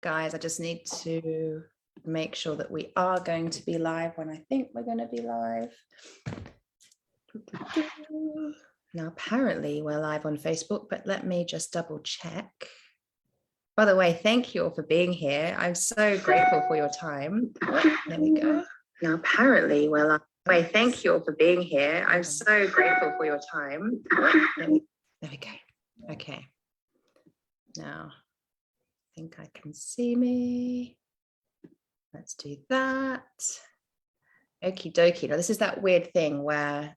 Guys, I just need to make sure that we are going to be live when I think we're going to be live. Now, apparently we're live on Facebook, but let me just double check. By the way, thank you all for being here. I'm so grateful for your time. There we go. Now, apparently we're live. Wait, thank you all for being here. I'm so grateful for your time. There we go. Okay. Now, I think I can see me. Let's do that. Okie dokie. Now, this is that weird thing where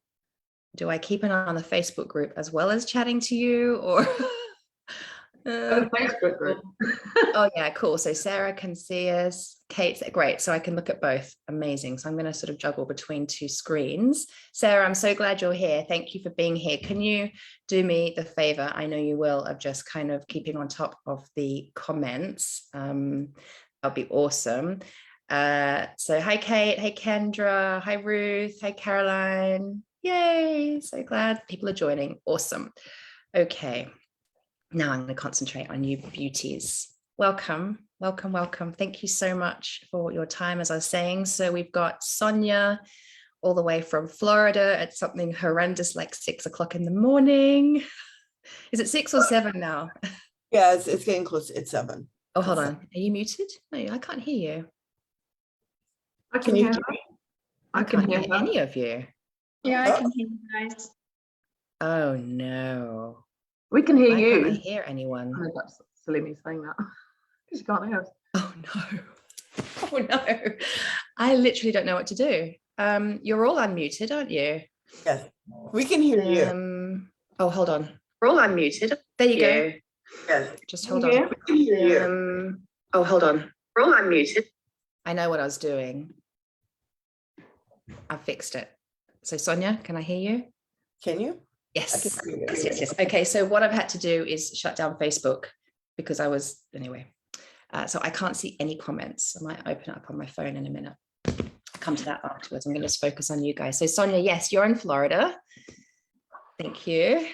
do I keep an eye on the Facebook group as well as chatting to you, or the Facebook group? Oh yeah, cool. So Sarah can see us, Kate's great. So I can look at both. Amazing. So I'm going to sort of juggle between two screens. Sarah, I'm so glad you're here. Thank you for being here. Can you do me the favor? I know you will, of just kind of keeping on top of the comments. That'll be awesome. So hi Kate, hey Kendra, hi Ruth, hi Caroline. Yay, so glad people are joining. Awesome. Okay, now I'm going to concentrate on you beauties. Welcome, welcome, welcome. Thank you so much for your time, as I was saying. So we've got Sonia all the way from Florida at something horrendous like 6 o'clock in the morning. Is it 6 or 7 now? Yeah, it's getting close. It's 7. Oh, hold on. Are you muted? No, I can't hear you. I can hear her. I can't hear any of you. Yeah, I can hear you guys. Oh no. We can hear you. Can't I hear anyone? Oh, that's silly me saying that. Because you can't hear us. Oh no. Oh no. I literally don't know what to do. You're all unmuted, aren't you? Yes, we can hear you. Oh, hold on. We're all unmuted. There you go. Yes. Just hold on. We can hear you. Oh, hold on. We're all unmuted. I know what I was doing. I fixed it. So Sonia, can I hear you? Can you? Yes. Yes. Okay, so what I've had to do is shut down Facebook because I was, anyway. So I can't see any comments. I might open it up on my phone in a minute. I'll come to that afterwards. I'm going to just focus on you guys. So Sonia, yes, you're in Florida. Thank you. Did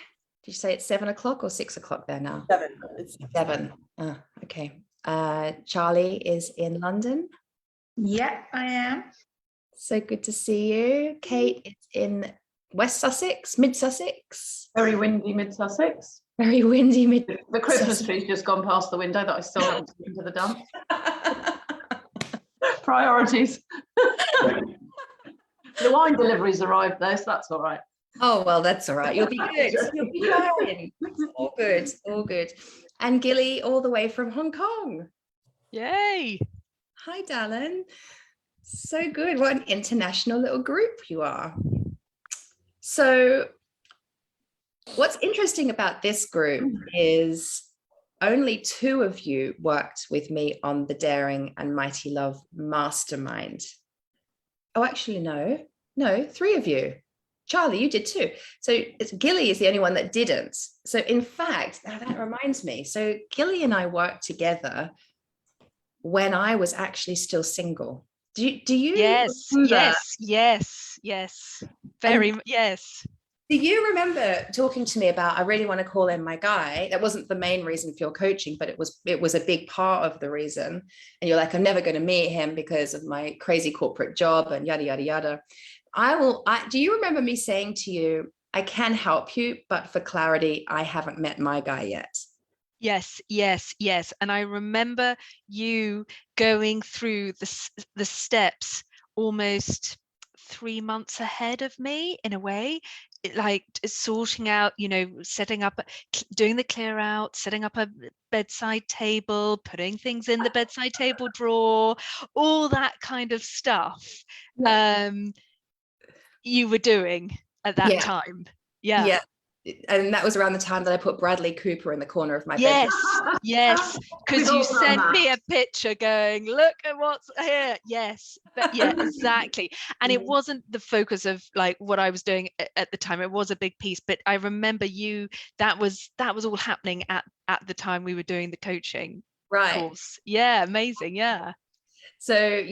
you say it's 7 o'clock or 6 o'clock there now? 7. It's 7. Oh, okay. Charlie is in London. Yeah, I am. So good to see you. Kate is in West Sussex, Mid Sussex. Very windy Mid Sussex. Very windy Mid. The Christmas tree's just gone past the window that I still haven't taken to the dump. Priorities. The wine delivery's arrived though, so that's all right. Oh, well, that's all right. You'll be good. You'll be fine. All good. All good. And Gilly all the way from Hong Kong. Yay. Hi, Dallin. So good. What an international little group you are. So what's interesting about this group is only 2 of you worked with me on the Daring and Mighty Love Mastermind. Oh, actually, no, 3 of you. Charlie, you did too. So Gilly is the only one that didn't. So in fact, that reminds me. So Gilly and I worked together when I was actually still single. Do you? Yes. Very, yes. Do you remember talking to me about, I really want to call in my guy? That wasn't the main reason for your coaching, but it was a big part of the reason. And you're like, I'm never going to meet him because of my crazy corporate job and yada, yada, yada. Do you remember me saying to you, I can help you, but for clarity, I haven't met my guy yet? Yes. And I remember you going through the steps almost 3 months ahead of me in a way, like sorting out, setting up, doing the clear out, setting up a bedside table, putting things in the bedside table drawer, all that kind of stuff. You were doing at that time. Yeah. And that was around the time that I put Bradley Cooper in the corner of my bedroom. Yes, because you sent me a picture going, look at what's here. Yes, but yeah, exactly. And it wasn't the focus of like what I was doing at the time. It was a big piece, but I remember that was all happening at the time we were doing the coaching course. Yeah, amazing. Yeah. So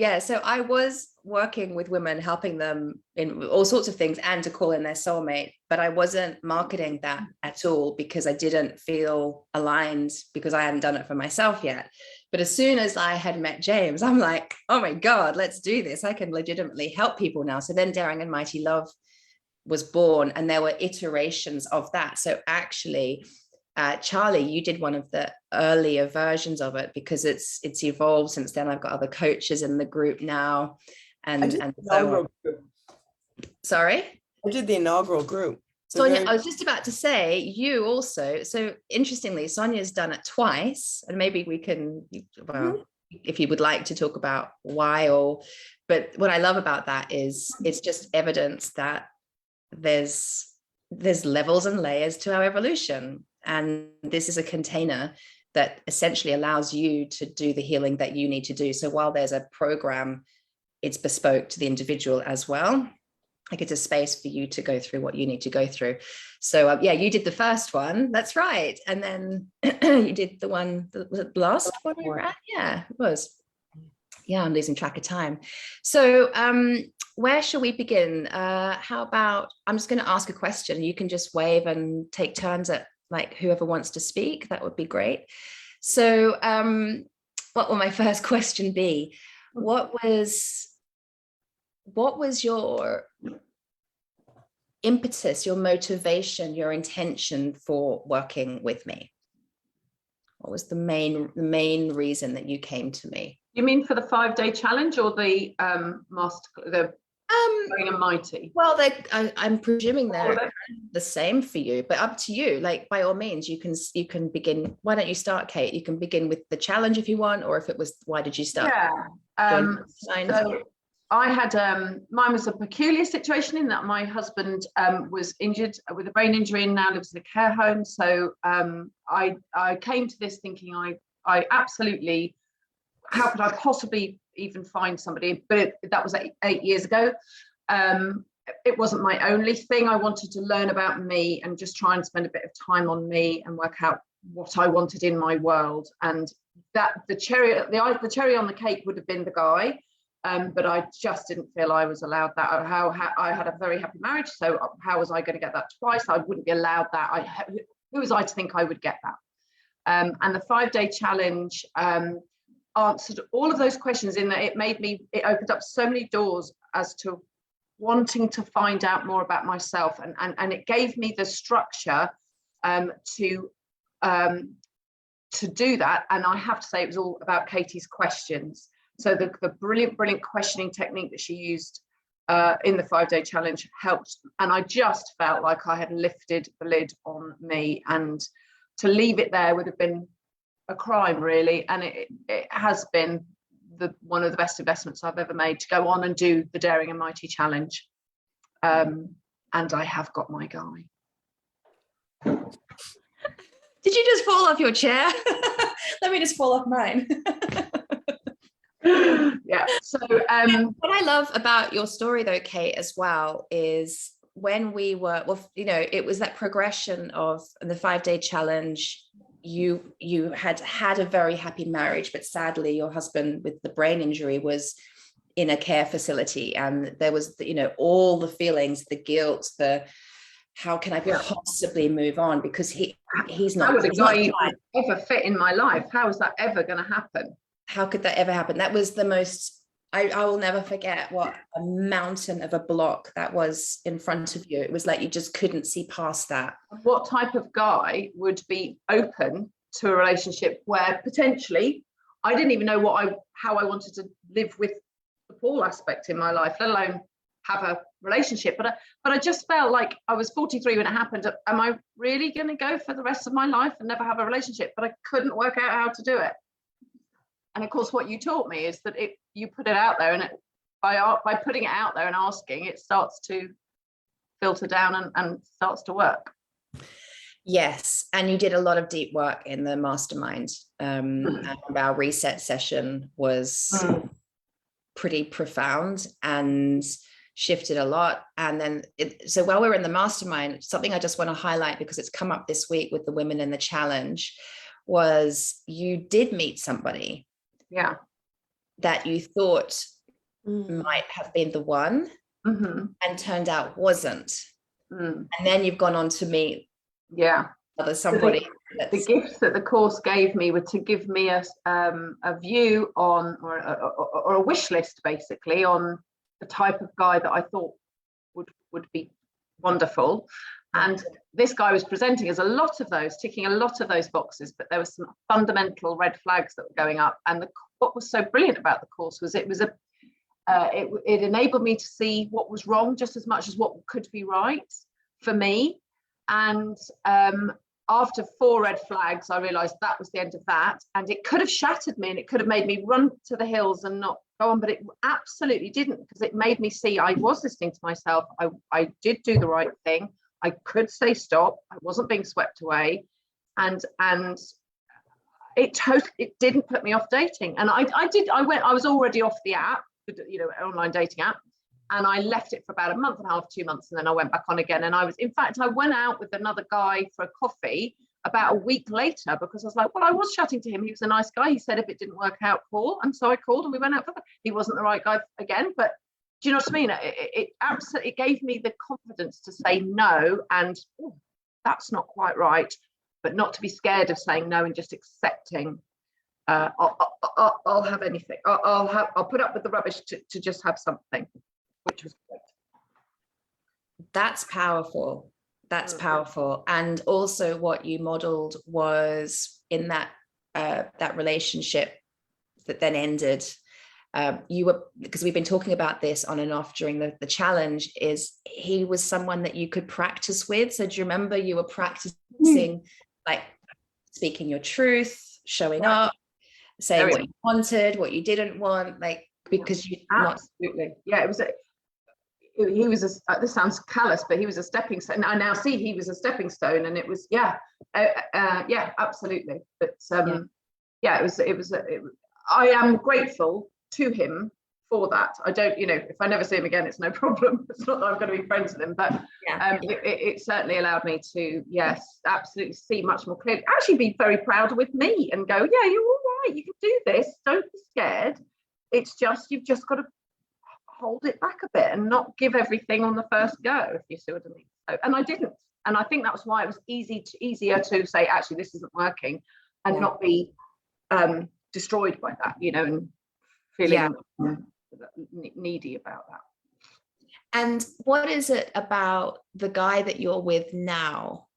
I was working with women, helping them in all sorts of things and to call in their soulmate, but I wasn't marketing that at all because I didn't feel aligned because I hadn't done it for myself yet. But as soon as I had met James, I'm like, oh my God, let's do this. I can legitimately help people now. So then Daring and Mighty Love was born, and there were iterations of that. So actually, Charlie, you did one of the earlier versions of it, because it's evolved since then. I've got other coaches in the group now, and so on. Sorry? I did the inaugural group. Sonia, I was just about to say, you also, so interestingly, Sonia's done it twice, and maybe we can, well, if you would like to talk about why, but what I love about that is it's just evidence that there's levels and layers to our evolution. And this is a container that essentially allows you to do the healing that you need to do. So while there's a program, it's bespoke to the individual as well. Like it's a space for you to go through what you need to go through. So yeah, you did the first one. That's right. And then you did the one, was it the last one we were at? Yeah, it was. Yeah, I'm losing track of time. So where shall we begin? How about, I'm just going to ask a question. You can just wave and take turns at like whoever wants to speak. That would be great. So what will my first question be? What was your impetus, your motivation, your intention for working with me? What was the main reason that you came to me? You mean for the 5-day challenge or the Daring and Mighty? Well, I'm presuming they're the same for you, but up to you. Like by all means, you can begin. Why don't you start, Kate? You can begin with the challenge if you want, or if it was, why did you start? Yeah. So I had mine was a peculiar situation in that my husband was injured with a brain injury and now lives in a care home. So I came to this thinking I absolutely, how could I possibly even find somebody? But that was 8 years ago. It wasn't my only thing. I wanted to learn about me and just try and spend a bit of time on me and work out what I wanted in my world. And that the cherry on the cake would have been the guy. But I just didn't feel I was allowed that. How I had a very happy marriage, so how was I going to get that twice? I wouldn't be allowed that. Who was I to think I would get that? And the 5-day challenge answered all of those questions in that it opened up so many doors as to wanting to find out more about myself, and it gave me the structure to do that. And I have to say, it was all about Katie's questions. So the brilliant questioning technique that she used in the 5-day challenge helped. And I just felt like I had lifted the lid on me, and to leave it there would have been a crime, really. And it has been one of the best investments I've ever made, to go on and do the Daring and Mighty challenge. And I have got my guy. Did you just fall off your chair? Let me just fall off mine. Yeah. So what I love about your story though, Kate, as well, is when we were, well, it was that progression of the 5-day challenge. You had a very happy marriage, but sadly your husband with the brain injury was in a care facility, and there was all the feelings, the guilt, how can I possibly move on, because he's not. How would a guy ever fit in my life? How is that ever going to happen? How could that ever happen? That was the most, I will never forget what a mountain of a block that was in front of you. It was like you just couldn't see past that. What type of guy would be open to a relationship where potentially I didn't even know how I wanted to live with the Paul aspect in my life, let alone have a relationship. But I just felt like I was 43 when it happened. Am I really going to go for the rest of my life and never have a relationship? But I couldn't work out how to do it. And of course, what you taught me is that you put it out there, and by putting it out there and asking, it starts to filter down and starts to work. Yes, and you did a lot of deep work in the mastermind. And our reset session was pretty profound and shifted a lot. And then, so while we were in the mastermind, something I just want to highlight, because it's come up this week with the women in the challenge, was you did meet somebody that you thought might have been the one, and turned out wasn't. And then you've gone on to meet somebody. the gifts that the course gave me were to give me a view on, or a wish list, basically, on the type of guy that I thought would be wonderful. And this guy was presenting as a lot of those, ticking a lot of those boxes, but there were some fundamental red flags that were going up. And what was so brilliant about the course was it enabled me to see what was wrong just as much as what could be right for me. And after 4 red flags, I realized that was the end of that. And it could have shattered me and it could have made me run to the hills and not go on, but it absolutely didn't, because it made me see I was listening to myself. I did do the right thing. I could say stop. I wasn't being swept away. And it didn't put me off dating. And I was already off the app, online dating app. And I left it for about a month and a half, 2 months, and then I went back on again. And I went out with another guy for a coffee about a week later, because I was like, well, I was chatting to him. He was a nice guy. He said if it didn't work out, call. And so I called and we went out. He wasn't the right guy again, but do you know what I mean? It absolutely gave me the confidence to say no, and that's not quite right, but not to be scared of saying no and just accepting. I'll have anything. I'll put up with the rubbish to just have something, which was great. That's powerful. That's powerful. And also what you modeled was in that relationship that then ended, because we've been talking about this on and off during the challenge, is he was someone that you could practice with. So do you remember you were practicing like speaking your truth, showing up, saying what you wanted, what you didn't want, like, because you absolutely. Yeah, he was this sounds callous, but he was a stepping stone. I now see he was a stepping stone, and it was absolutely. But I am grateful to him for that. I don't, if I never see him again, it's no problem. It's not that I'm going to be friends with him, but it certainly allowed me to, yes, absolutely see much more clearly, actually be very proud with me and go, yeah, you're all right, you can do this, don't be scared. It's just, you've just got to hold it back a bit and not give everything on the first go, if you see what I mean. So, and I didn't, and I think that was why it was easier to say, actually, this isn't working, and not be destroyed by that, and feeling needy about that. And what is it about the guy that you're with now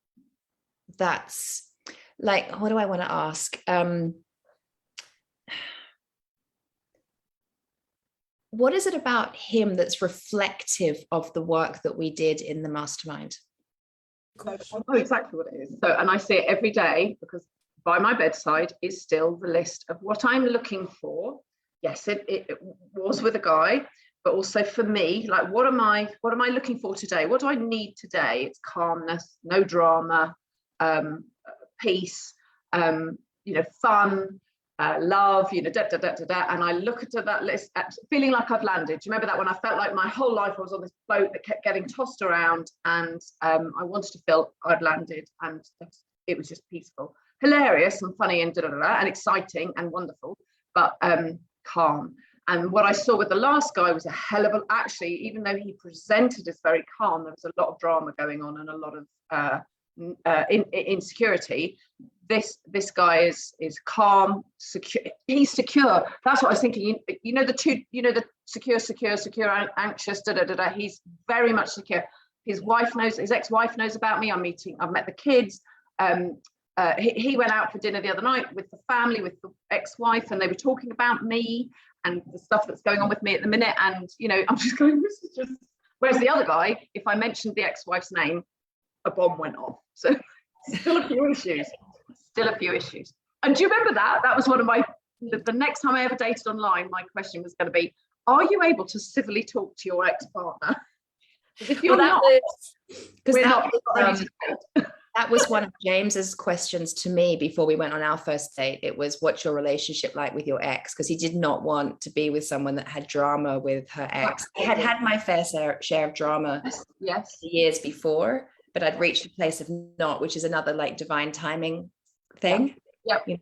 that's like, what do I want to ask? What is it about him that's reflective of the work that we did in the mastermind? I know exactly what it is. So, and I see it every day, because by my bedside is still the list of what I'm looking for. Yes, it was with a guy, but also for me, like, what am I looking for today? What do I need today? It's calmness, no drama, peace, fun, love, and I look at that list feeling like I've landed. Do you remember that when I felt like my whole life I was on this boat that kept getting tossed around, and I wanted to feel I'd landed, and it was just peaceful, hilarious and funny and and exciting and wonderful, but calm. And what I saw with the last guy was a hell of actually, even though he presented as very calm, there was a lot of drama going on and a lot of insecurity. This guy is calm, secure. He's secure. That's what I was thinking. The secure, anxious. He's very much secure. His ex-wife knows about me. I've met the kids. He went out for dinner the other night with the family, with the ex-wife, and they were talking about me and the stuff that's going on with me at the minute. And I'm just going, this is just. Whereas the other guy, if I mentioned the ex-wife's name, a bomb went off. So still a few issues. And do you remember that? That was one of the next time I ever dated online, my question was going to be, are you able to civilly talk to your ex-partner? Because if you're that was one of James's questions to me before we went on our first date. It was, what's your relationship like with your ex? Because he did not want to be with someone that had drama with her ex. I had my fair share of drama years before, but I'd reached a place of not, which is another like divine timing thing. Yep.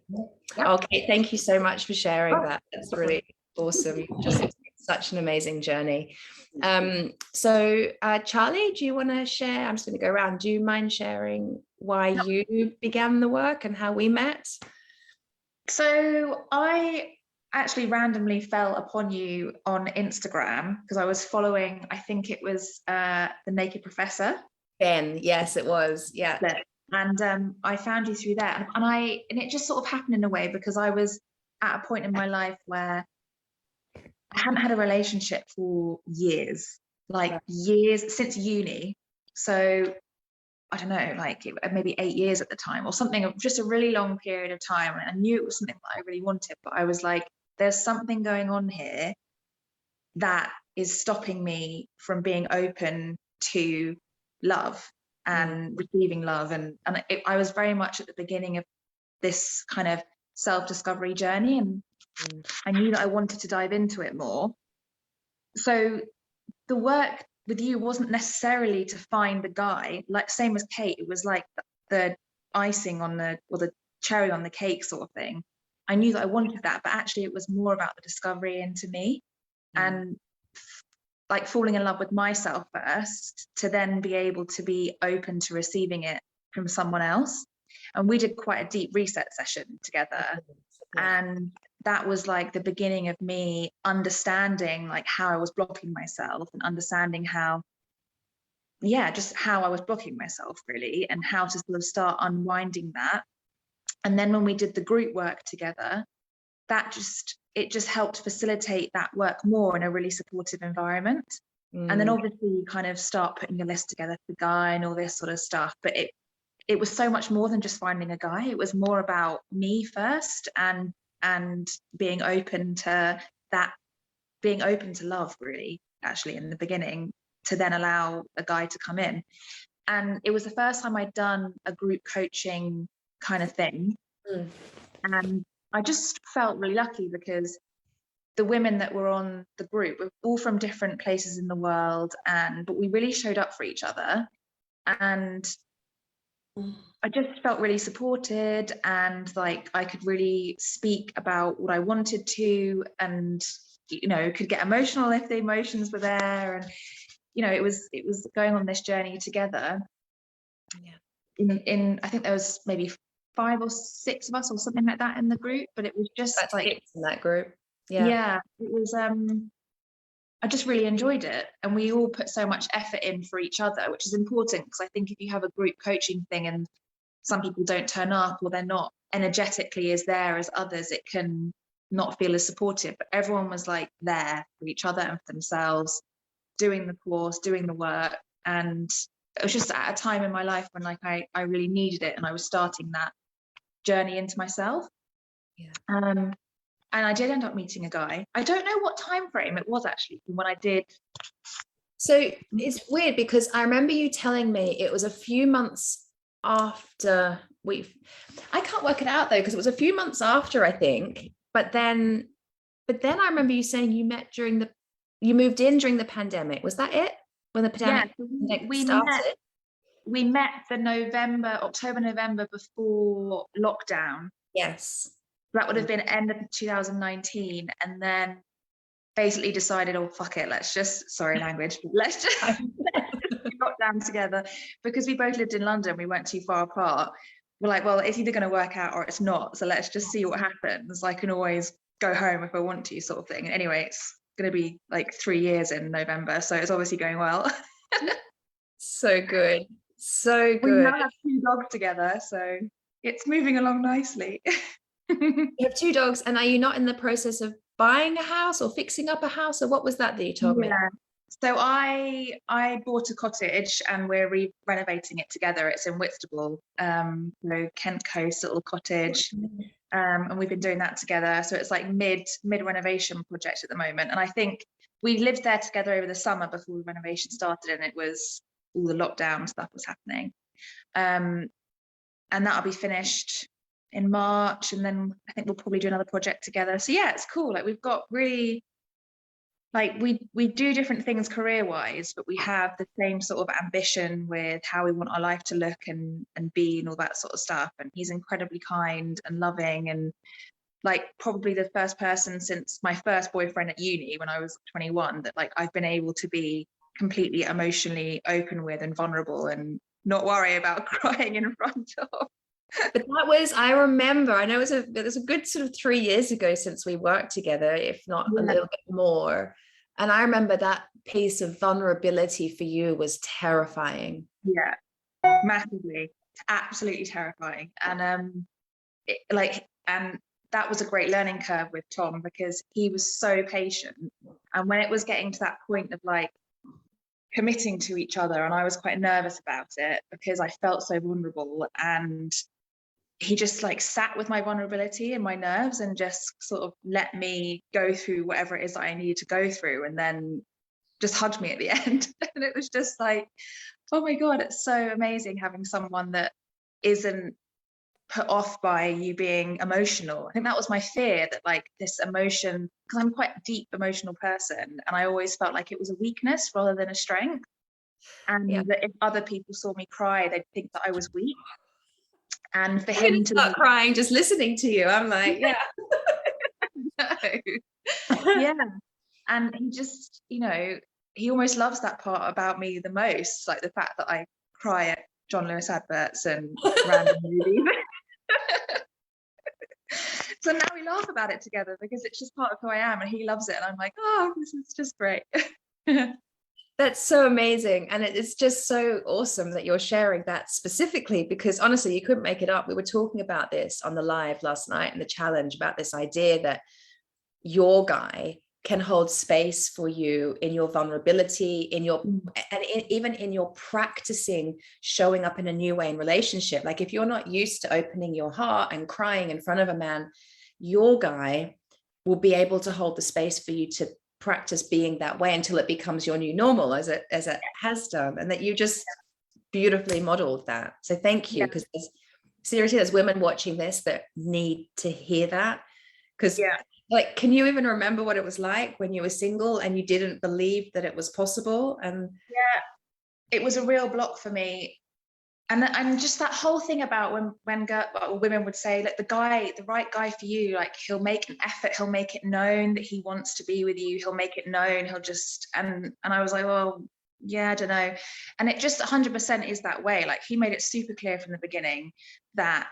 Okay, thank you so much for sharing that. That's really awesome. Just such an amazing journey. So Charlie, do you want to share? I'm just going to go around. Do you mind sharing why you began the work and how we met? So I actually randomly fell upon you on Instagram because I was following, I think it was the Naked Professor. Ben, yes, it was. Yeah. And I found you through there. And it just sort of happened in a way because I was at a point in my life where I hadn't had a relationship for years, like years since uni. So I don't know, like maybe 8 years at the time or something, just a really long period of time. And I knew it was something that I really wanted, but I was like, there's something going on here that is stopping me from being open to love and receiving love. And I was very much at the beginning of this kind of self-discovery journey, and I knew that I wanted to dive into it more. So the work with you wasn't necessarily to find the guy, like same as Kate, it was like the icing on the, or the cherry on the cake sort of thing. I knew that I wanted that, but actually it was more about the discovery into me and like falling in love with myself first to then be able to be open to receiving it from someone else. And we did quite a deep reset session together. And that was like the beginning of me understanding like how I was blocking myself and understanding how, just how I was blocking myself really, and how to sort of start unwinding that. And then when we did the group work together, it just helped facilitate that work more in a really supportive environment. And then obviously you kind of start putting your list together for the guy and all this sort of stuff. But it was so much more than just finding a guy. It was more about me first and being open to that, being open to love really, actually in the beginning, to then allow a guy to come in. And it was the first time I'd done a group coaching kind of thing. And I just felt really lucky because the women that were on the group were all from different places in the world, but we really showed up for each other. And I just felt really supported, and like I could really speak about what I wanted to, and could get emotional if the emotions were there. And it was going on this journey together. In I think there was maybe 5 or 6 of us or something like that in the group, but it was just That's like in that group. Yeah, it was I just really enjoyed it, and we all put so much effort in for each other, which is important, because I think if you have a group coaching thing and some people don't turn up, or they're not energetically as there as others, it can not feel as supportive. But everyone was like there for each other and for themselves, doing the course, doing the work. And it was just at a time in my life when like I really needed it, and I was starting that journey into myself. And I did end up meeting a guy. I don't know what time frame it was actually when I did. So it's weird because I remember you telling me it was a few months after I can't work it out though, because it was a few months after, I think. But then I remember you saying you moved in during the pandemic. Was that it? When the pandemic started? We met the October, November before lockdown. Yes. That would have been end of 2019, and then basically decided, oh fuck it, let's just got down together, because we both lived in London, we weren't too far apart. We're like, well, it's either going to work out or it's not, so let's just see what happens. I can always go home if I want to, sort of thing. And anyway, it's going to be like 3 years in November, so it's obviously going well. So good. We now have 2 dogs together, so it's moving along nicely. You have 2 dogs, and are you not in the process of buying a house or fixing up a house, or what was that you told me? So I bought a cottage and we're renovating it together. It's in Whitstable, Kent Coast little cottage, and we've been doing that together. So it's like mid renovation project at the moment. And I think we lived there together over the summer before the renovation started, and it was all the lockdown stuff was happening, and that'll be finished in March, and then I think we'll probably do another project together. So yeah, it's cool. Like we've got really, like we do different things career-wise, but we have the same sort of ambition with how we want our life to look and be and all that sort of stuff. And he's incredibly kind and loving, and like probably the first person since my first boyfriend at uni when I was 21 that like I've been able to be completely emotionally open with and vulnerable and not worry about crying in front of. But that was, I remember, I know it was a good sort of 3 years ago since we worked together, if not a little bit more. And I remember that piece of vulnerability for you was terrifying. Yeah, massively, absolutely terrifying. And and that was a great learning curve with Tom because he was so patient. And when it was getting to that point of like committing to each other, and I was quite nervous about it because I felt so vulnerable, and he just like sat with my vulnerability and my nerves and just sort of let me go through whatever it is that I needed to go through, and then just hugged me at the end. And it was just like, oh my God, it's so amazing having someone that isn't put off by you being emotional. I think that was my fear, that like this emotion, because I'm quite a deep emotional person, and I always felt like it was a weakness rather than a strength. And that if other people saw me cry, they'd think that I was weak. And for him to start crying just listening to you, I'm like, yeah. No. Yeah. And he just, you know, he almost loves that part about me the most, like the fact that I cry at John Lewis adverts and random movies. So now we laugh about it together because it's just part of who I am, and he loves it, and I'm like, oh, this is just great. That's so amazing. And it's just so awesome that you're sharing that specifically, because honestly, you couldn't make it up. We were talking about this on the live last night in the challenge, about this idea that your guy can hold space for you in your vulnerability, in your, and even in your practicing showing up in a new way in relationship. Like if you're not used to opening your heart and crying in front of a man, your guy will be able to hold the space for you to practice being that way until it becomes your new normal, as it has done. And that you just beautifully modeled that. So thank you, because seriously, there's women watching this that need to hear that. Because like, can you even remember what it was like when you were single and you didn't believe that it was possible? And it was a real block for me. And just that whole thing about when women would say, like, the right guy for you, like he'll make an effort, he'll make it known that he wants to be with you, he'll make it known, he'll just, and I was like, well, yeah, I don't know. And it just 100% is that way. Like he made it super clear from the beginning that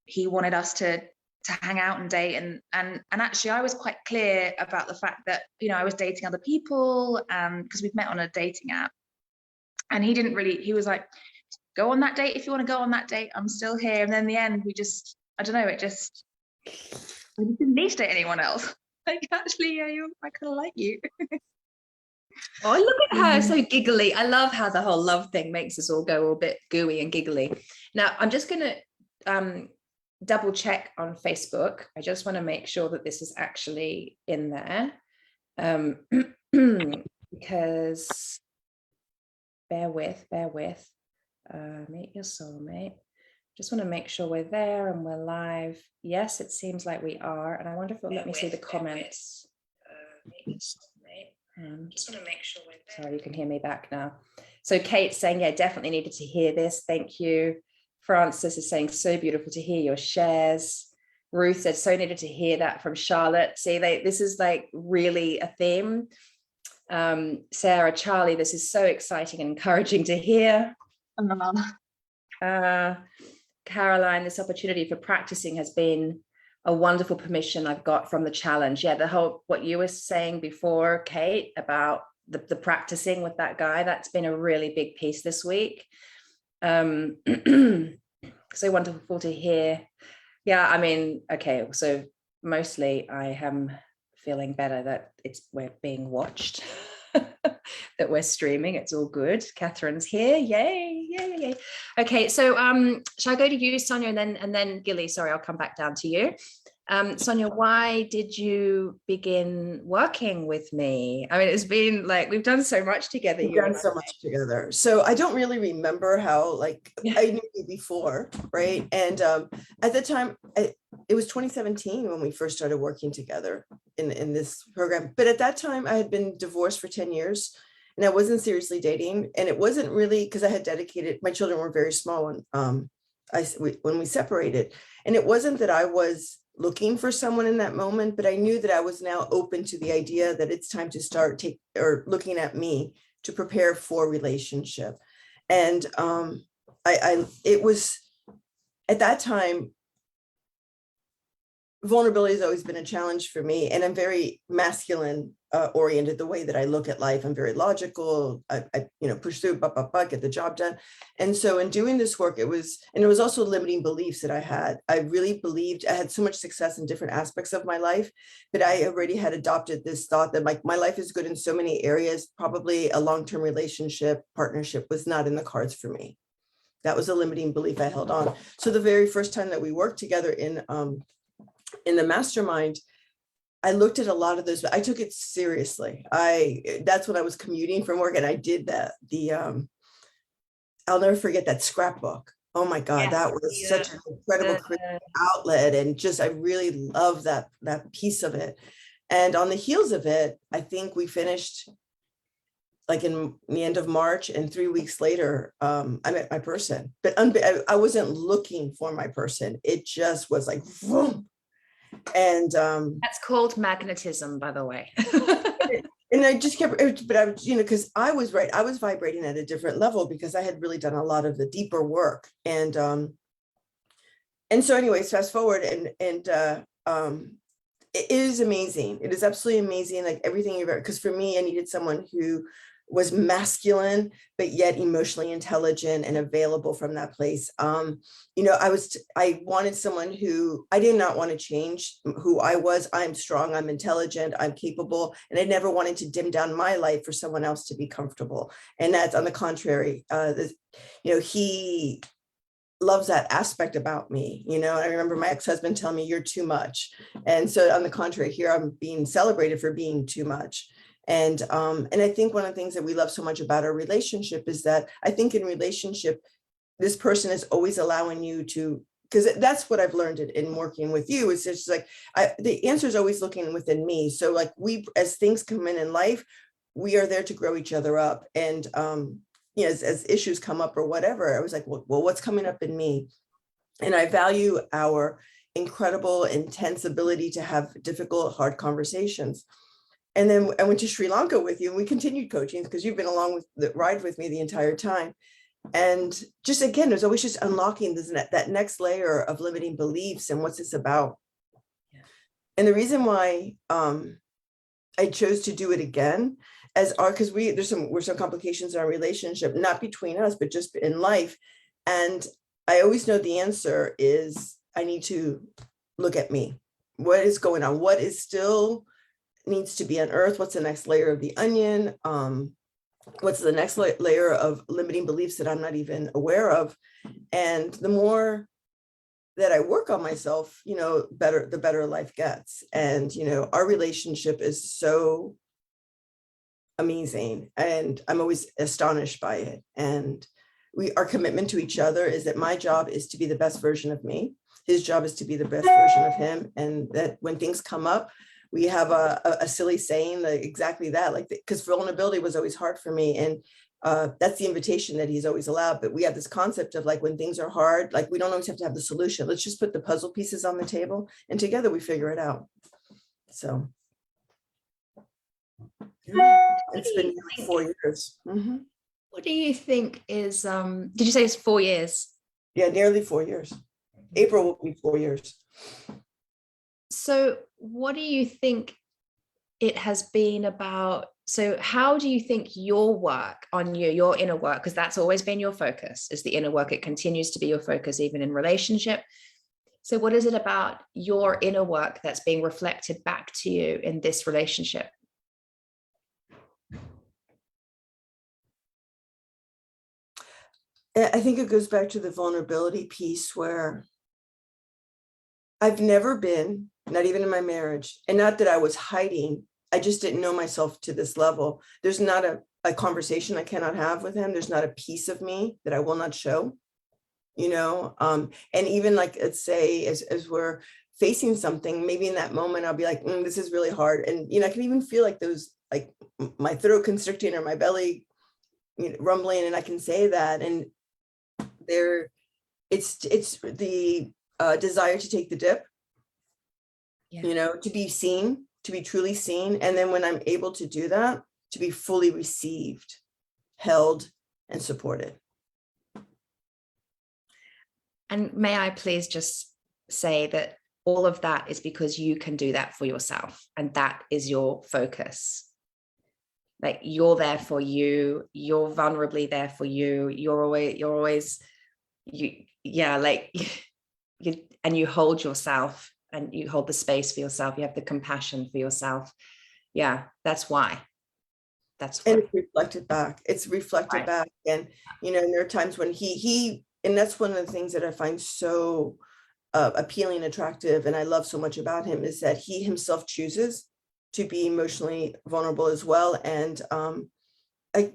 he wanted us to hang out and date, and actually I was quite clear about the fact that, you know, I was dating other people, because we've met on a dating app, and he was like, go on that date if you want to go on that date, I'm still here. And then in the end, we just, I don't know, we just didn't need to date anyone else. Like, actually, yeah, I kind of like you. oh, look at her, so giggly. I love how the whole love thing makes us all go a bit gooey and giggly. Now, I'm just going to double check on Facebook. I just want to make sure that this is actually in there. Because bear with. Meet your soulmate. Just want to make sure we're there and we're live. Yes, it seems like we are. And I wonder if it'll let me see the comments. Meet your soulmate. Just want to make sure we're there. Sorry, you can hear me back now. So Kate's saying, yeah, definitely needed to hear this. Thank you. Francis is saying, so beautiful to hear your shares. Ruth said, so needed to hear that from Charlotte. See, this is like really a theme. Sarah, Charlie, this is so exciting and encouraging to hear. Caroline, this opportunity for practicing has been a wonderful permission I've got from the challenge. Yeah, the whole, what you were saying before, Kate, about the practicing with that guy, that's been a really big piece this week. So wonderful to hear. Yeah, I mean, okay, so mostly I am feeling better that we're being watched. That we're streaming, it's all good. Catherine's here, yay. Okay, so shall I go to you, Sonia, and then Gilly? Sorry, I'll come back down to you. Sonia, why did you begin working with me? I mean, it's been like, we've done so much together. We've done so much together. So I don't really remember how, like, I knew you before, right? And at the time, it was 2017 when we first started working together in this program. But at that time, I had been divorced for 10 years. And I wasn't seriously dating, and it wasn't really because I had dedicated. My children were very small when we separated, and it wasn't that I was looking for someone in that moment, but I knew that I was now open to the idea that it's time to start looking at me to prepare for relationship. And it was at that time, vulnerability has always been a challenge for me, and I'm very masculine oriented the way that I look at life. I'm very logical. I push through, get the job done. And so in doing this work, it was also limiting beliefs that I had. I really believed I had so much success in different aspects of my life, but I already had adopted this thought that my life is good in so many areas. Probably a long-term relationship, partnership was not in the cards for me. That was a limiting belief I held on. So the very first time that we worked together in the mastermind, I looked at a lot of those, but I took it seriously. That's when I was commuting from work, and I did that. I'll never forget that scrapbook. Oh my God, that was such an incredible creative outlet. And just, I really love that piece of it. And on the heels of it, I think we finished like in the end of March, and 3 weeks later, I met my person, but I wasn't looking for my person. It just was like, vroom. And that's called magnetism, by the way. And I just kept, but I was, because I was vibrating at a different level because I had really done a lot of the deeper work. And so anyways, fast forward, and it is amazing. It is absolutely amazing. Like everything you've ever, because for me, I needed someone who was masculine, but yet emotionally intelligent and available from that place. I wanted someone who, I did not want to change who I was. I'm strong, I'm intelligent, I'm capable. And I never wanted to dim down my light for someone else to be comfortable. And that's on the contrary. He loves that aspect about me. I remember my ex-husband telling me, you're too much. And so on the contrary, here I'm being celebrated for being too much. And I think one of the things that we love so much about our relationship is that I think in relationship, this person is always allowing you to, because that's what I've learned in working with you, is just like, the answer is always looking within me. So like as things come in life, we are there to grow each other up. And, as issues come up or whatever, I was like, well, what's coming up in me? And I value our incredible, intense ability to have difficult, hard conversations. And then I went to Sri Lanka with you, and we continued coaching because you've been along with the ride with me the entire time. And just, again, there's always just unlocking that next layer of limiting beliefs and what's this about. Yeah. And the reason why I chose to do it again because were some complications in our relationship, not between us, but just in life. And I always know the answer is I need to look at me. What is going on? What is still needs to be unearthed? What's the next layer of the onion? What's the next layer of limiting beliefs that I'm not even aware of? And the more that I work on myself, the better life gets. And, our relationship is so amazing, and I'm always astonished by it. And our commitment to each other is that my job is to be the best version of me. His job is to be the best version of him. And that when things come up, we have a silly saying, like exactly that, like, because vulnerability was always hard for me. And that's the invitation that he's always allowed. But we have this concept of like, when things are hard, like we don't always have to have the solution. Let's just put the puzzle pieces on the table, and together we figure it out. So it's been 4 years. Mm-hmm. What do you think is, did you say it's 4 years? Yeah, nearly 4 years. April will be 4 years. So what do you think it has been about? So how do you think your work on your inner work, because that's always been your focus, is the inner work. It continues to be your focus, even in relationship. So what is it about your inner work that's being reflected back to you in this relationship? I think it goes back to the vulnerability piece, where I've never been, not even in my marriage, and not that I was hiding, I just didn't know myself to this level. There's not a conversation I cannot have with him. There's not a piece of me that I will not show, and even like, let's say as we're facing something, maybe in that moment, I'll be like, this is really hard. And, I can even feel like those, like my throat constricting or my belly, rumbling, and I can say that. And it's the desire to take the dip you know, to be seen, to be truly seen. And then when I'm able to do that, to be fully received, held, and supported. And may I please just say that all of that is because you can do that for yourself, and that is your focus. Like, you're there for you, you're vulnerably there for you, you're always you, yeah, like you, and you hold yourself, and you hold the space for yourself, you have the compassion for yourself. Yeah, that's why. And it's reflected back. It's reflected Right. back. And, you know, there are times when and that's one of the things that I find so appealing, attractive, and I love so much about him, is that he himself chooses to be emotionally vulnerable as well. And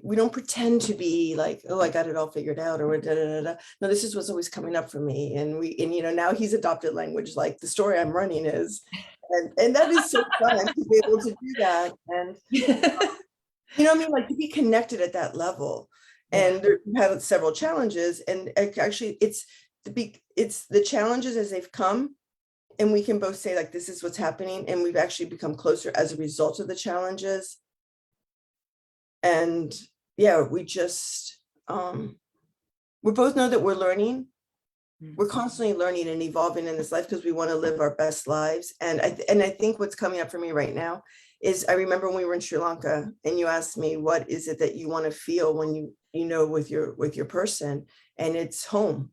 we don't pretend to be like, oh, I got it all figured out, or da, da, da, da. No, this is what's always coming up for me. And you know, now he's adopted language, like the story I'm running is, and that is so fun to be able to do that. And you know what I mean? Like, to be connected at that level. And we have several challenges, and actually it's the challenges as they've come, and we can both say, like, this is what's happening, and we've actually become closer as a result of the challenges. And yeah, we both know that we're learning. We're constantly learning and evolving in this life because we want to live our best lives. And I think what's coming up for me right now is, I remember when we were in Sri Lanka and you asked me, what is it that you want to feel when you know, with your person? And it's home.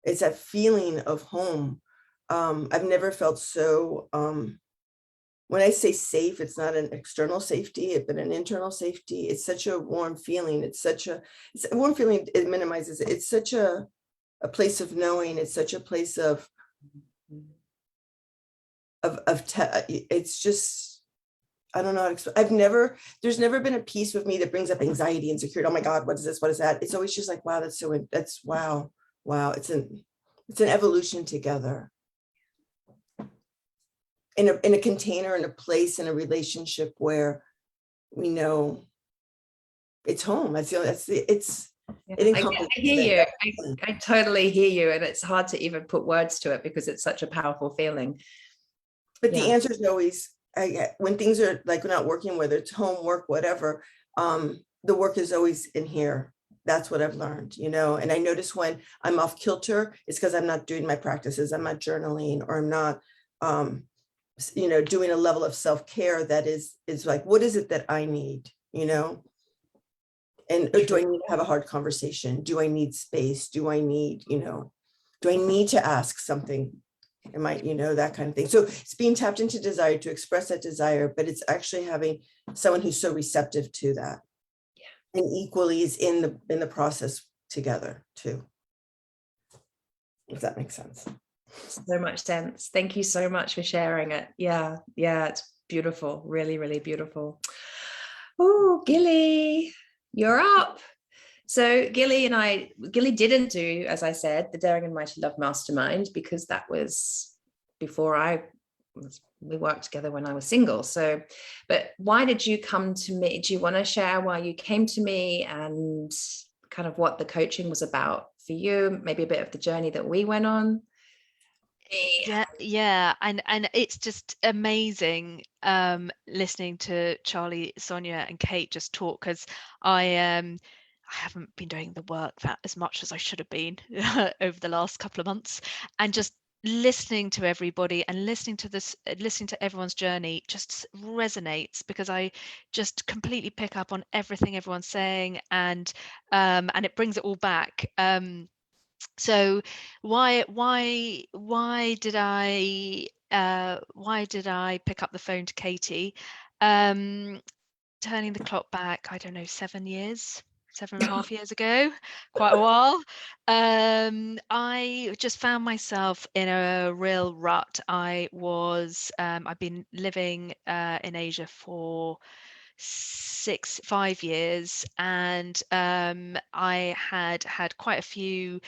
It's that feeling of home. I've never felt so, when I say safe, it's not an external safety, but an internal safety. It's such a warm feeling. It's a warm feeling. It minimizes it. It's such a place of knowing. It's such a place of it's just, I don't know how to explain. There's never been a piece with me that brings up anxiety, insecurity. Oh my God, what is this? What is that? It's always just like, wow, wow. It's an evolution together. In a container, in a place, in a relationship where we know it's home. It encompasses. I hear you. I totally hear you. And it's hard to even put words to it because it's such a powerful feeling. But the answer is always, when things are like not working, whether it's homework, whatever, the work is always in here. That's what I've learned, you know. And I notice when I'm off kilter, it's because I'm not doing my practices. I'm not journaling, or I'm not, you know, doing a level of self-care that is like, what is it that I need, you know? And do I need to have a hard conversation? Do I need space? Do I need, you know, do I need to ask something? Am I, you know, that kind of thing. So it's being tapped into desire to express that desire, but it's actually having someone who's so receptive to that. Yeah. And equally is in the process together too. If that makes sense. So much sense. Thank you so much for sharing it. Yeah, it's beautiful. Really, really beautiful. Oh, Gilly, you're up. So Gilly didn't do, as I said, the Daring and Mighty Love Mastermind, because that was before we worked together when I was single. So, but why did you come to me? Do you want to share why you came to me and kind of what the coaching was about for you? Maybe a bit of the journey that we went on. Yeah, and it's just amazing listening to Charlie, Sonia, and Kate just talk, because I haven't been doing the work that as much as I should have been over the last couple of months, and just listening to everybody and listening to everyone's journey just resonates, because I just completely pick up on everything everyone's saying, and it brings it all back. So why did I pick up the phone to Katie? Turning the clock back, I don't know, 7.5 years ago, quite a while. I just found myself in a real rut. I've been living in Asia for 5 years, and I had quite a few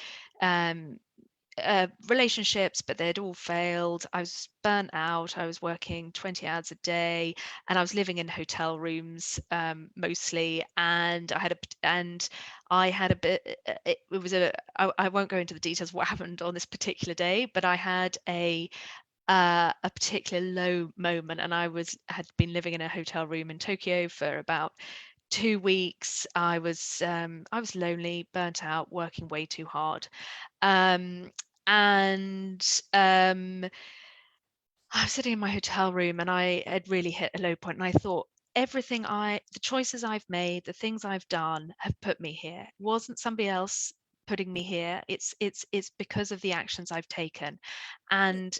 relationships, but they'd all failed. I was burnt out. I was working 20 hours a day, and I was living in hotel rooms mostly. And I had a bit. I won't go into the details of what happened on this particular day, but I had a a particular low moment, and had been living in a hotel room in Tokyo for about 2 weeks. I was lonely, burnt out, working way too hard, and I was sitting in my hotel room, and I had really hit a low point, and I thought, the choices I've made, the things I've done have put me here. It wasn't somebody else putting me here. It's because of the actions I've taken. And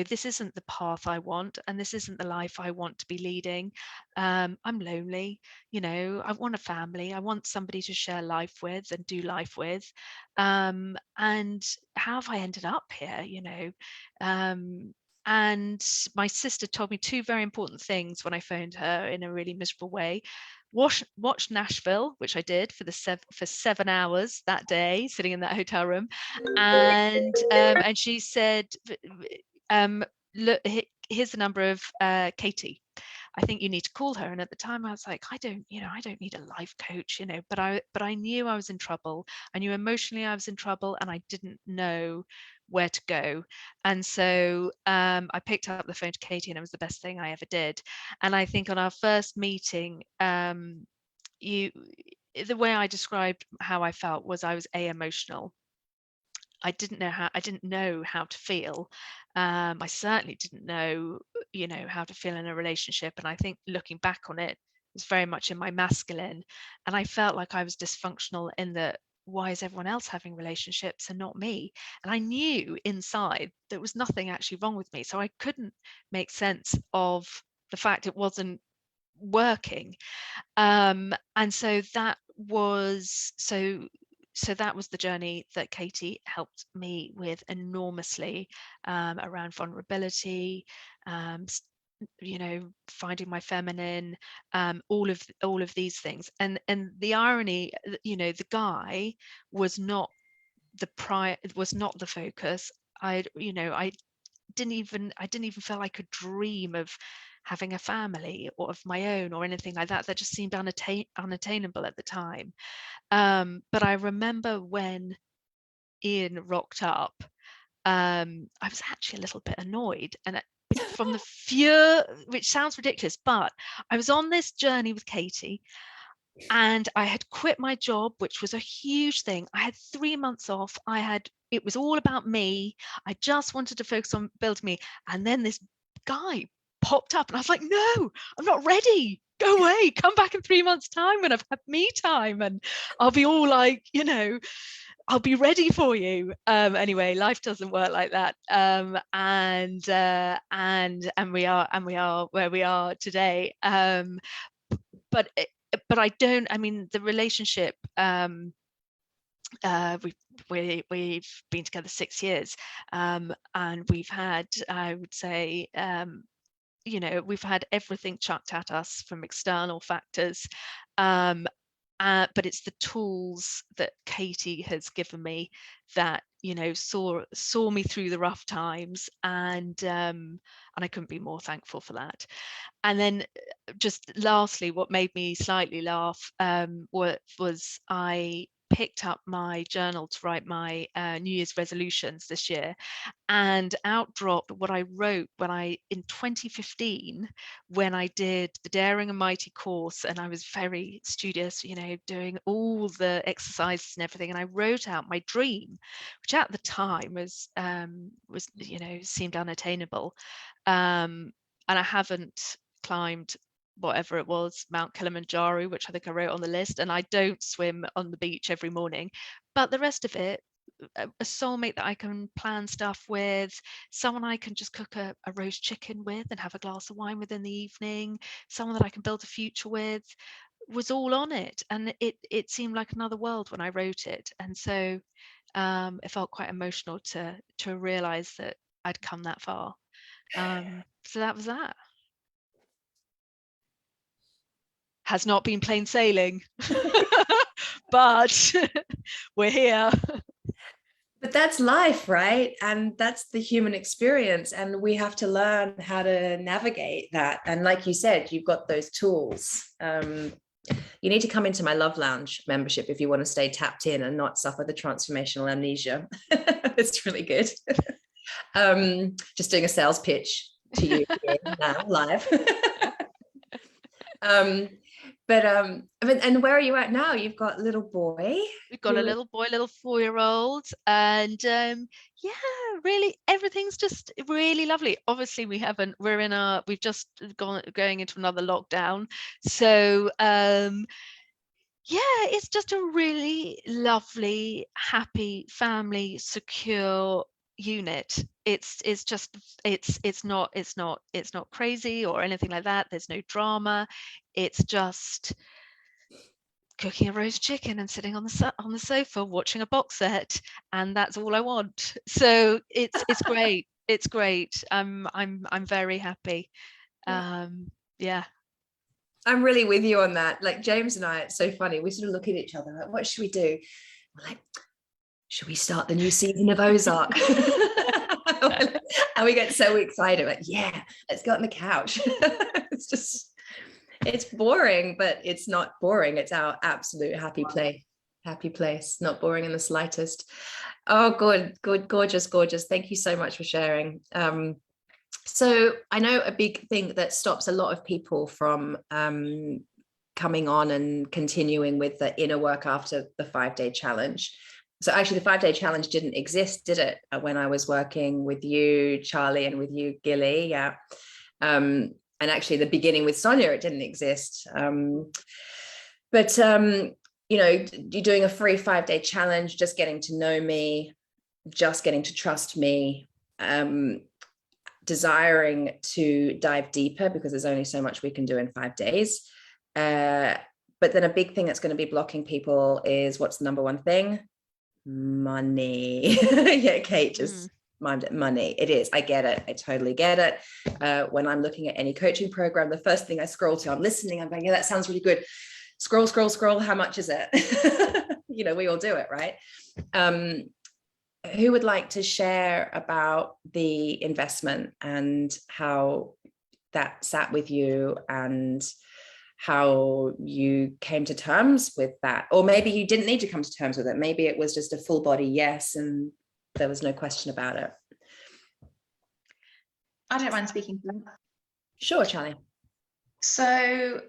this isn't the path I want, and this isn't the life I want to be leading. I'm lonely, I want a family. I want somebody to share life with and do life with. And how have I ended up here, and my sister told me 2 very important things when I phoned her in a really miserable way. Watch Nashville, which I did for 7 hours that day, sitting in that hotel room, and she said, look, here's the number of Katie. I think you need to call her. And at the time I was like, I don't need a life coach, but I knew I was in trouble. I knew emotionally I was in trouble, and I didn't know where to go. And so I picked up the phone to Katie, and it was the best thing I ever did. And I think on our first meeting, the way I described how I felt was I was emotional. I didn't know how to feel. I certainly didn't know, how to feel in a relationship. And I think looking back on it, was very much in my masculine. And I felt like I was dysfunctional in that, why is everyone else having relationships and not me? And I knew inside there was nothing actually wrong with me. So I couldn't make sense of the fact it wasn't working. And so that was the journey that Katie helped me with enormously, around vulnerability, finding my feminine, all of these things. And the irony, the guy was not the focus. I didn't even feel I could dream of having a family or of my own or anything like that. That just seemed unattainable at the time. But I remember when Ian rocked up, I was actually a little bit annoyed, and from the fear, which sounds ridiculous, but I was on this journey with Katie, and I had quit my job, which was a huge thing. I had 3 months off. It was all about me. I just wanted to focus on building me. And then this guy popped up, and I was like, no, I'm not ready. Go away. Come back in 3 months' time when I've had me time, and I'll be all like, I'll be ready for you. Anyway, life doesn't work like that. And we are where we are today. But I don't. I mean, the relationship. We've been together 6 years, and we've had, I would say, we've had everything chucked at us from external factors. But it's the tools that Katie has given me that, saw me through the rough times, and I couldn't be more thankful for that. And then just lastly, what made me slightly laugh was I picked up my journal to write my New Year's resolutions this year, and out dropped what I wrote in 2015, when I did the Daring and Mighty course, and I was very studious, doing all the exercises and everything, and I wrote out my dream, which at the time was seemed unattainable, and I haven't climbed whatever it was, Mount Kilimanjaro, which I think I wrote on the list, and I don't swim on the beach every morning, but the rest of it, a soulmate that I can plan stuff with, someone I can just cook a roast chicken with and have a glass of wine with in the evening, someone that I can build a future with, was all on it. And it seemed like another world when I wrote it. And so it felt quite emotional to realize that I'd come that far. So that was that. Has not been plain sailing, but we're here. But that's life, right? And that's the human experience. And we have to learn how to navigate that. And like you said, you've got those tools. You need to come into my Love Lounge membership if you want to stay tapped in and not suffer the transformational amnesia. It's really good. Just doing a sales pitch to you here now live. And where are you at now? You've got a little boy. We've got a little boy, little 4-year-old, and yeah, really everything's just really lovely. Obviously, we've just going into another lockdown, so yeah, it's just a really lovely, happy family, secure unit. It's not crazy or anything like that. There's no drama. It's just cooking a roast chicken and sitting on the sofa watching a box set, and that's all I want. So it's great. It's great. I'm very happy. Yeah. I'm really with you on that. Like James and I, it's so funny. We sort of look at each other like, what should we do? We're like, should we start the new season of Ozark? And we get so excited, like, yeah, let's go on the couch. It's boring, but it's not boring. It's our absolute happy place. Not boring in the slightest. Oh, good, gorgeous. Thank you so much for sharing. So I know a big thing that stops a lot of people from coming on and continuing with the inner work after the 5-day challenge. So actually the 5-day challenge didn't exist, did it? When I was working with you, Charlie, and with you, Gilly, yeah. And actually the beginning with Sonia, it didn't exist. But you know, you're doing a free 5-day challenge, just getting to know me, just getting to trust me, desiring to dive deeper because there's only so much we can do in 5 days. But then a big thing that's going to be blocking people is, what's the number one thing? Money. Yeah, Kate just mimed it. Money. It is. I get it. I totally get it. When I'm looking at any coaching program, the first thing I scroll to, I'm listening, I'm going, yeah, that sounds really good. Scroll. How much is it? You know, we all do it, right? Who would like to share about the investment and how that sat with you and how you came to terms with that? Or maybe you didn't need to come to terms with it. Maybe it was just a full body yes and there was no question about it. I don't mind speaking for them. Sure, Charlie. So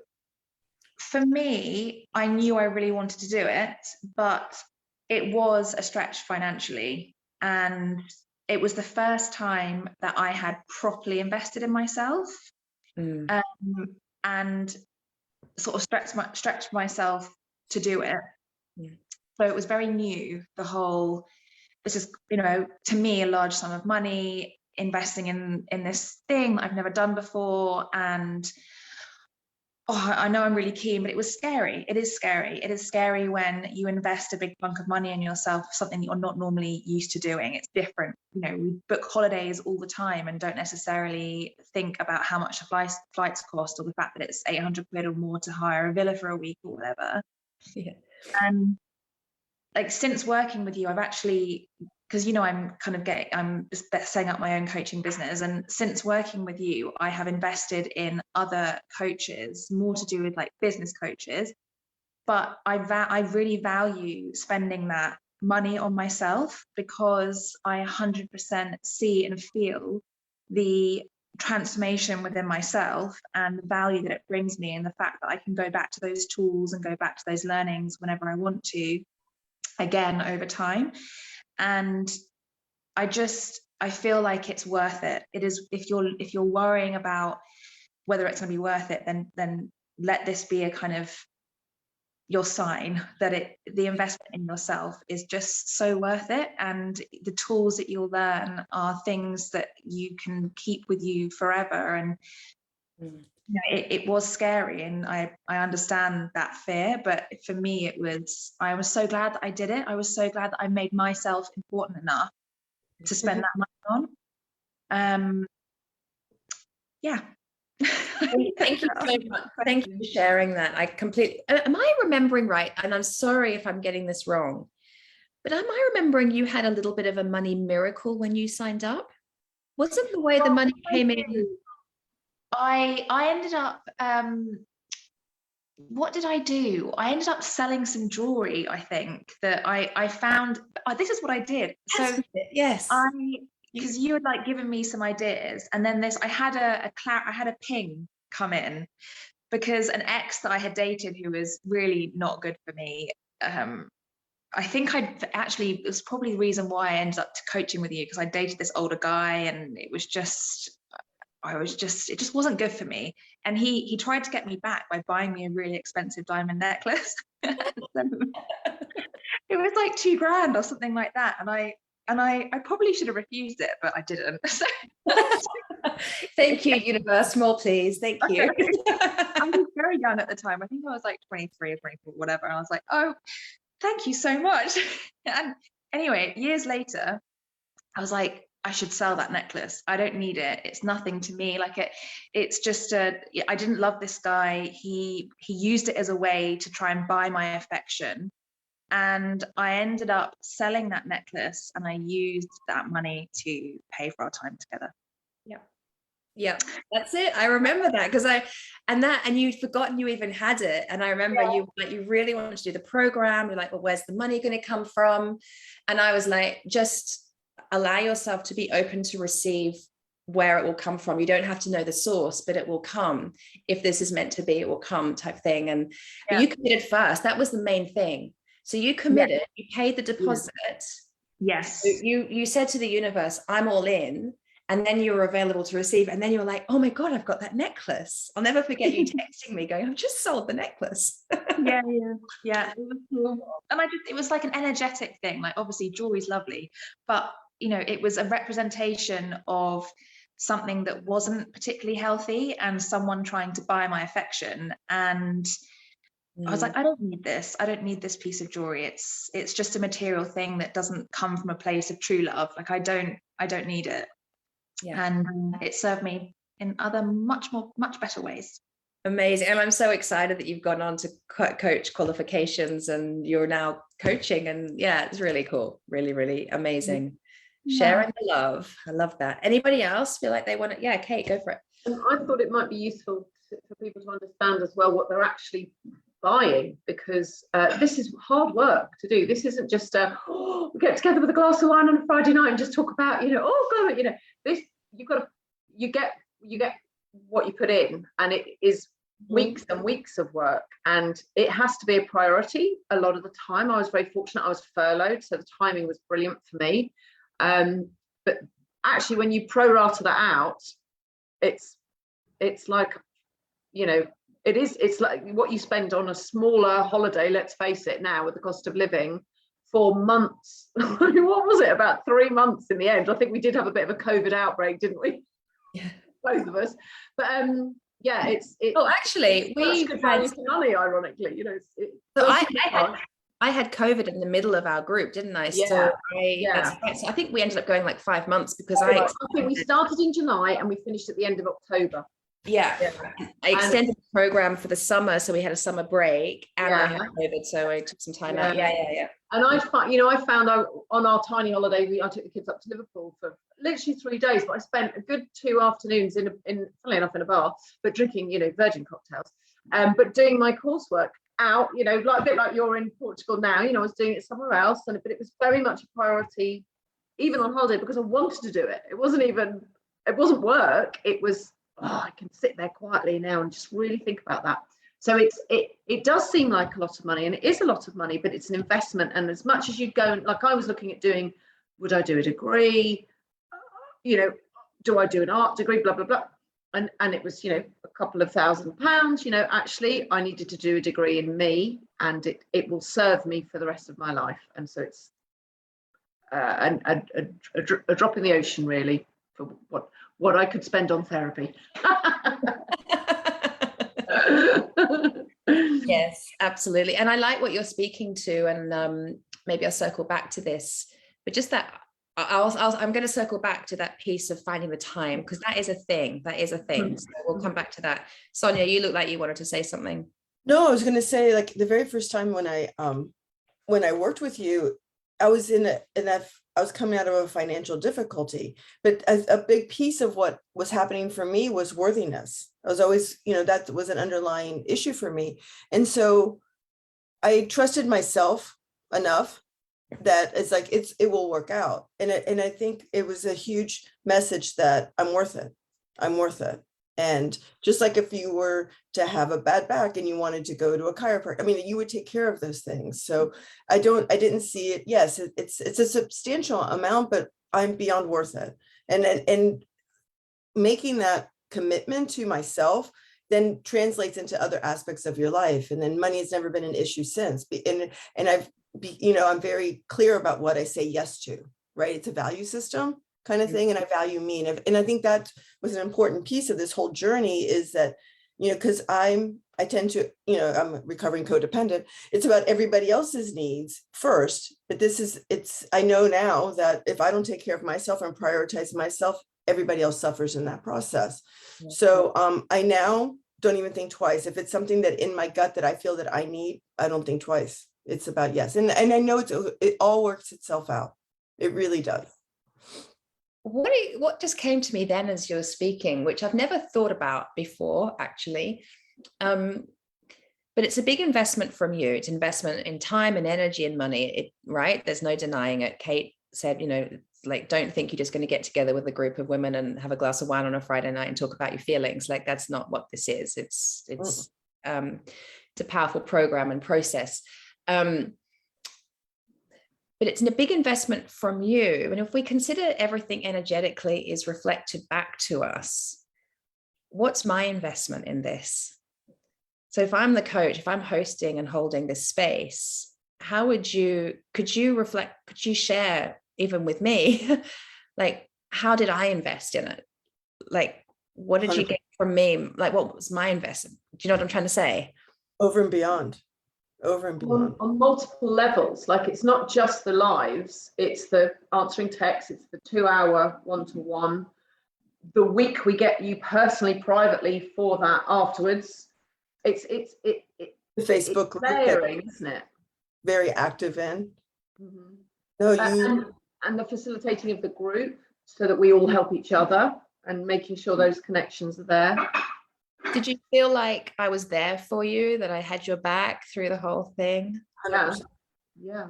for me, I knew I really wanted to do it, but it was a stretch financially. And it was the first time that I had properly invested in myself, and sort of stretched myself to do it. So it was very new, the whole, this is, you know, to me, a large sum of money, investing in this thing I've never done before. And I know I'm really keen, but it was scary. It is scary. It is scary when you invest a big chunk of money in yourself, something that you're not normally used to doing. It's different. You know, we book holidays all the time and don't necessarily think about how much the flights cost, or the fact that it's 800 quid or more to hire a villa for a week or whatever. Yeah. And like, since working with you, I've actually, because, you know, I'm just setting up my own coaching business. And since working with you, I have invested in other coaches, more to do with like business coaches. But I really value spending that money on myself, because I 100% see and feel the transformation within myself and the value that it brings me, and the fact that I can go back to those tools and go back to those learnings whenever I want to, again, over time. And I feel like it's worth it. It is. If you're worrying about whether it's going to be worth it, then let this be a kind of your sign that the investment in yourself is just so worth it. And the tools that you'll learn are things that you can keep with you forever. And you know, it was scary, and I understand that fear, but for me I was so glad that I did it. I was so glad that I made myself important enough to spend that money on. Yeah. Thank you so much. Thank you for sharing that. I completely, am I remembering right? And I'm sorry if I'm getting this wrong, but am I remembering you had a little bit of a money miracle when you signed up? Wasn't the way the money came in? I ended up, what did I do? I ended up selling some jewelry, I think, that I found. This is what I did. So yes, because you had like given me some ideas, and then I had a ping come in because an ex that I had dated who was really not good for me. I think it was probably the reason why I ended up coaching with you, because I dated this older guy, and it just wasn't good for me. And he tried to get me back by buying me a really expensive diamond necklace. It was like $2,000 or something like that. And I probably should have refused it, but I didn't. Thank you, universe. More, please. Thank you. I was very young at the time. I think I was like 23 or 24, whatever. And I was like, oh, thank you so much. And anyway, years later, I was like, I should sell that necklace. I don't need it. It's nothing to me. Like it's just I didn't love this guy. He used it as a way to try and buy my affection. And I ended up selling that necklace, and I used that money to pay for our time together. Yeah, that's it. I remember that because and you'd forgotten you even had it. And I remember you really wanted to do the program. You're like, well, where's the money going to come from? And I was like, just allow yourself to be open to receive where it will come from. You don't have to know the source, but it will come. If this is meant to be, it will come, type thing. And but you committed first. That was the main thing. So you committed, you paid the deposit. Yes. So you said to the universe, I'm all in. And then you were available to receive. And then you were like, oh my God, I've got that necklace. I'll never forget you texting me going, I've just sold the necklace. Yeah. It was cool. And it was like an energetic thing. Like, obviously jewelry's lovely, but it was a representation of something that wasn't particularly healthy and someone trying to buy my affection. And I was like, I don't need this. I don't need this piece of jewelry. It's just a material thing that doesn't come from a place of true love. Like, I don't need it. Yeah. And it served me in other much better ways. Amazing. And I'm so excited that you've gone on to coach qualifications and you're now coaching. And yeah, it's really cool. Really, really amazing. Yeah. Sharing the love. I love that. Anybody else feel like they want to? Yeah, Kate, go for it. I thought it might be useful for people to understand as well what they're actually buying, because this is hard work to do. This isn't just we get together with a glass of wine on a Friday night and just talk about this. You get what you put in, and it is weeks and weeks of work, and it has to be a priority. A lot of the time, I was very fortunate. I was furloughed, so the timing was brilliant for me. But actually, when you pro rata that out, it's like, it's like what you spend on a smaller holiday, let's face it, now with the cost of living, for months. What was it, about 3 months in the end? I think we did have a bit of a COVID outbreak, didn't we? Yeah, both of us. But it's actually we had money, ironically, so I had COVID in the middle of our group, didn't I? Yeah. So I think we ended up going like 5 months, because I think we started in July and we finished at the end of October. I extended the program for the summer, so we had a summer break, and I had COVID, so I took some time out. And I found out on our tiny holiday, I took the kids up to Liverpool for literally 3 days, but I spent a good 2 afternoons funnily enough, in a bar, but drinking virgin cocktails, but doing my coursework out, like a bit like you're in Portugal now. I was doing it somewhere else, but it was very much a priority, even on holiday, because I wanted to do it. It wasn't work. It was, I can sit there quietly now and just really think about that. So it does seem like a lot of money, and it is a lot of money, but it's an investment. And as much as you'd go, like I was looking at doing, would I do a degree? Do I do an art degree? Blah blah blah. And it was, a couple of £1,000. Actually, I needed to do a degree in me, and it will serve me for the rest of my life. And so it's a drop in the ocean, really, for what I could spend on therapy. Yes, absolutely. And I like what you're speaking to, and maybe I'll circle back to this, but just that I'm going to circle back to that piece of finding the time, because that is a thing. So we'll come back to that. Sonia, you look like you wanted to say something. No, I was going to say, like, the very first time when I worked with you, I was I was coming out of a financial difficulty, but a big piece of what was happening for me was worthiness. I was always, that was an underlying issue for me. And so I trusted myself enough that it's like, it will work out. And I think it was a huge message that I'm worth it. I'm worth it. And just like if you were to have a bad back and you wanted to go to a chiropractor, I mean, you would take care of those things. So I didn't see it. Yes, it's a substantial amount, but I'm beyond worth it. And making that commitment to myself then translates into other aspects of your life. And then money has never been an issue since. And I'm very clear about what I say yes to, right? It's a value system kind of thing. And I value me. And I think that was an important piece of this whole journey, is that, because I tend to, I'm a recovering codependent. It's about everybody else's needs first. But I know now that if I don't take care of myself and prioritize myself, everybody else suffers in that process. Yeah. So I now don't even think twice. If it's something that in my gut that I feel that I need, I don't think twice. It's about yes. And I know it all works itself out. It really does. What just came to me then as you were speaking, which I've never thought about before, actually, but it's a big investment from you. It's investment in time and energy and money, right? There's no denying it. Kate said, like, don't think you're just going to get together with a group of women and have a glass of wine on a Friday night and talk about your feelings. Like, that's not what this is. It's a powerful program and process. But it's a big investment from you. And if we consider everything energetically is reflected back to us, what's my investment in this? So if I'm the coach, if I'm hosting and holding this space, could you share even with me, like, how did I invest in it? Like, what did you get from me? Like, what was my investment? Do you know what I'm trying to say? Over and beyond. On multiple levels. Like, it's not just the lives, it's the answering texts, it's the 2-hour one-to-one, the week we get you personally, privately for that afterwards. It's the Facebook group, layering, isn't it? Very active in. Mm-hmm. No, and the facilitating of the group so that we all help each other and making sure those connections are there. Did you feel like I was there for you, that I had your back through the whole thing? 100%. Yeah.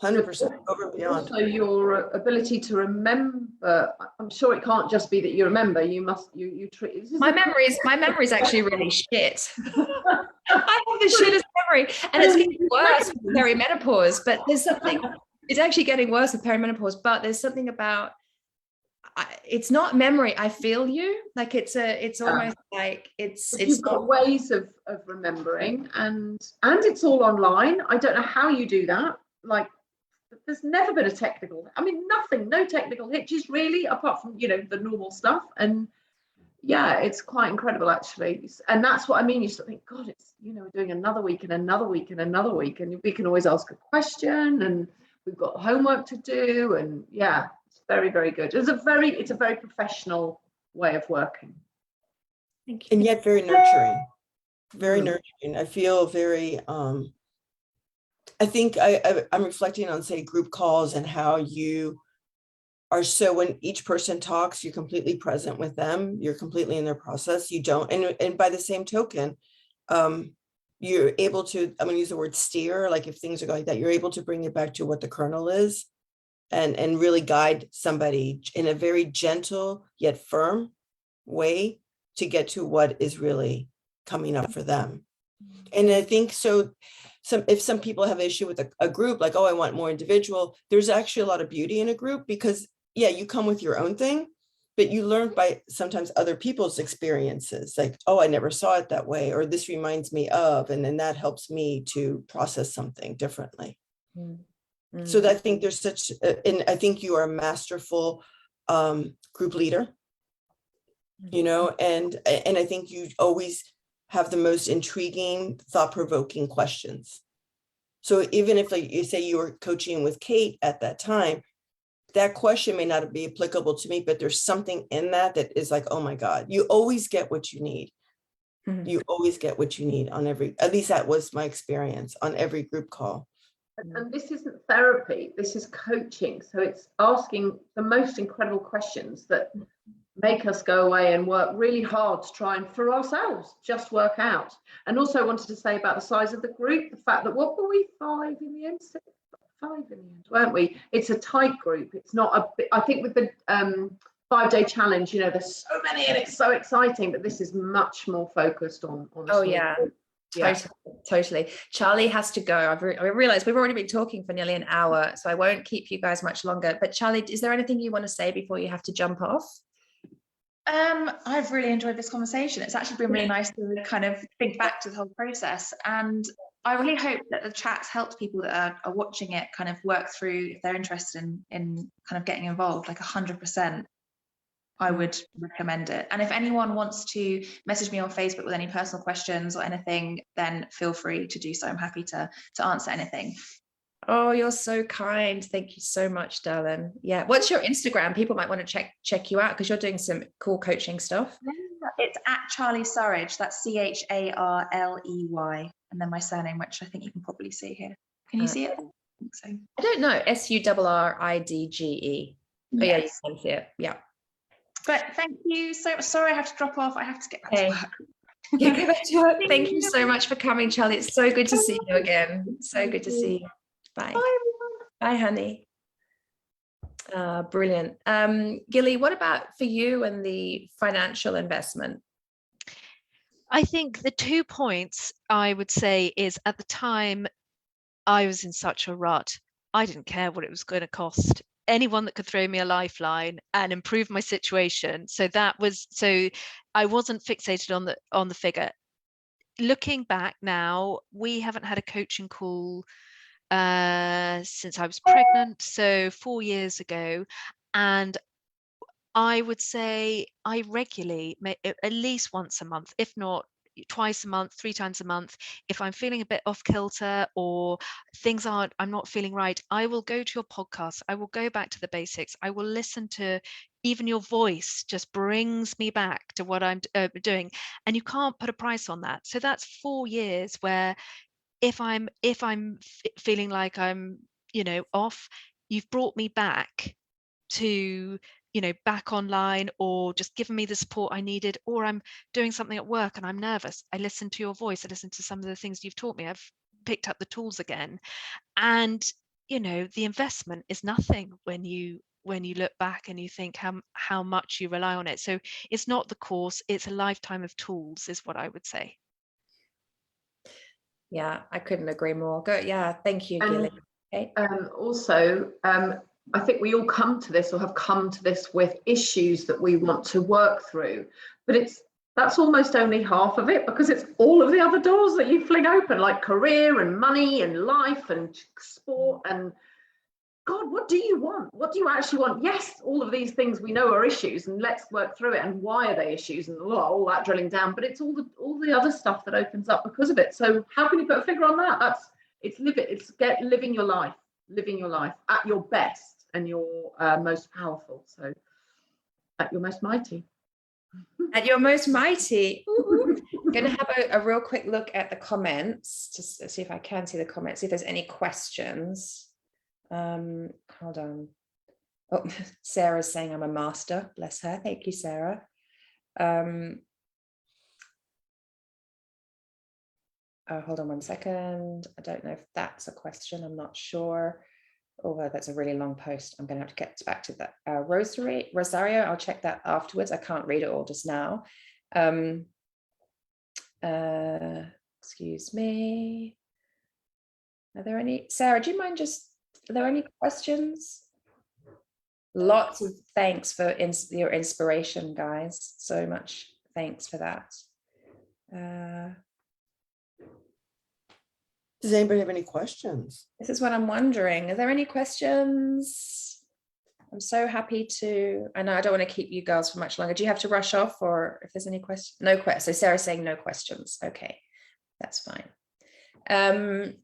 100% over and beyond. Also, your ability to remember. I'm sure it can't just be that you remember. You must. You treat. My memory is actually really shit. I have the shittest memory, and it's getting worse with perimenopause. But there's something. It's actually getting worse with perimenopause. But there's something about. It's not memory. I feel you. Like it's almost like it's. You've got ways of remembering, and it's all online. I don't know how you do that. Like, there's never been a technical. I mean, no technical hitches really, apart from the normal stuff. And yeah, it's quite incredible actually. And that's what I mean. You sort of think, God, it's we're doing another week and another week and another week, and we can always ask a question, and we've got homework to do, and yeah. Very, very good. It's a very professional way of working. Thank you. And yet very nurturing. Very nurturing. I feel very, I think I'm reflecting on, say, group calls and how you are, so when each person talks, you're completely present with them. You're completely in their process. You don't, and by the same token, you're able to, I'm going to use the word steer, like if things are going like that, you're able to bring it back to what the kernel is. And really guide somebody in a very gentle yet firm way to get to what is really coming up for them. And I think so. If some people have an issue with a group, like, oh, I want more individual, there's actually a lot of beauty in a group, because yeah, you come with your own thing, but you learn by sometimes other people's experiences, like, oh, I never saw it that way, or this reminds me of, and then that helps me to process something differently. So I think there's such, and I think you are a masterful group leader, and I think you always have the most intriguing, thought-provoking questions. So even if, like you say, you were coaching with Kate at that time, that question may not be applicable to me, but there's something in that is like, oh my God, you always get what you need. You always get what you need on at least that was my experience on every group call. And this isn't therapy, this is coaching. So it's asking the most incredible questions that make us go away and work really hard to try and, for ourselves, just work out. And also I wanted to say about the size of the group, the fact that, what were we, 5 in the end? 5 in the end, weren't we? It's a tight group. It's not I think with the 5-day challenge, you know, there's so many and it's so exciting, but this is much more focused on a Oh small yeah. group. Yeah. Totally. Charlie has to go. I realized we've already been talking for nearly an hour, so I won't keep you guys much longer. But Charlie, is there anything you want to say before you have to jump off? I've really enjoyed this conversation. It's actually been really nice to kind of think back to the whole process. And I really hope that the chat's helped people that are watching it kind of work through if they're interested in kind of getting involved, like 100%. I would recommend it. And if anyone wants to message me on Facebook with any personal questions or anything, then feel free to do so. I'm happy to answer anything. Oh, you're so kind. Thank you so much, darling. Yeah. What's your Instagram? People might want to check you out because you're doing some cool coaching stuff. It's at Charlie Surridge. That's CHARLEY. And then my surname, which I think you can probably see here. Can you see it? I think so. I don't know. SURRIDGE. Oh, yeah, you can see it. Yeah. But thank you so much. Sorry, I have to drop off. I have to get back to work. Yeah, go back to work. Thank you so much for coming, Charlie. It's so good to see you again. So good to see you. Bye. Bye, everyone. Bye, honey. Brilliant. Gilly, what about for you and the financial investment? I think the 2 points I would say is, at the time I was in such a rut, I didn't care what it was going to cost. Anyone that could throw me a lifeline and improve my situation. So I wasn't fixated on the figure. Looking back now, we haven't had a coaching call since I was pregnant, so 4 years ago, and I would say I regularly, at least once a month, if not twice a month, 3 times a month, if I'm feeling a bit off kilter or I'm not feeling right, I will go to your podcast. I will go back to the basics. I will listen to, even your voice just brings me back to what I'm doing. And you can't put a price on that. So that's 4 years where if I'm feeling like I'm, off, you've brought me back to, back online, or just given me the support I needed, or I'm doing something at work and I'm nervous. I listen to your voice. I listen to some of the things you've taught me. I've picked up the tools again. And, the investment is nothing when you look back and you think how much you rely on it. So it's not the course, it's a lifetime of tools, is what I would say. Yeah, I couldn't agree more. Go. Yeah, thank you, Gilly. Okay. Also, I think we all come to this or have come to this with issues that we want to work through, but that's almost only half of it, because it's all of the other doors that you fling open, like career and money and life and sport and God, what do you want? What do you actually want? Yes, all of these things we know are issues, and let's work through it. And why are they issues? And all that drilling down. But it's all the other stuff that opens up because of it. So how can you put a figure on that? It's living your life at your best and your most powerful. So at your most mighty. At your most mighty. I'm going to have a real quick look at the comments to see if I can see the comments. See if there's any questions. Hold on. Oh, Sarah's saying I'm a master. Bless her. Thank you, Sarah. Oh, hold on 1 second. I don't know if that's a question. I'm not sure. Although that's a really long post. I'm going to have to get back to that. Rosario, I'll check that afterwards. I can't read it all just now. Excuse me. Are there any? Sarah, do you mind are there any questions? Lots of thanks for your inspiration, guys. So much thanks for that. Does anybody have any questions? This is what I'm wondering. Are there any questions? I'm so happy to. I know I don't want to keep you girls for much longer. Do you have to rush off, or if there's any questions? No questions. So Sarah's saying no questions. Okay, that's fine.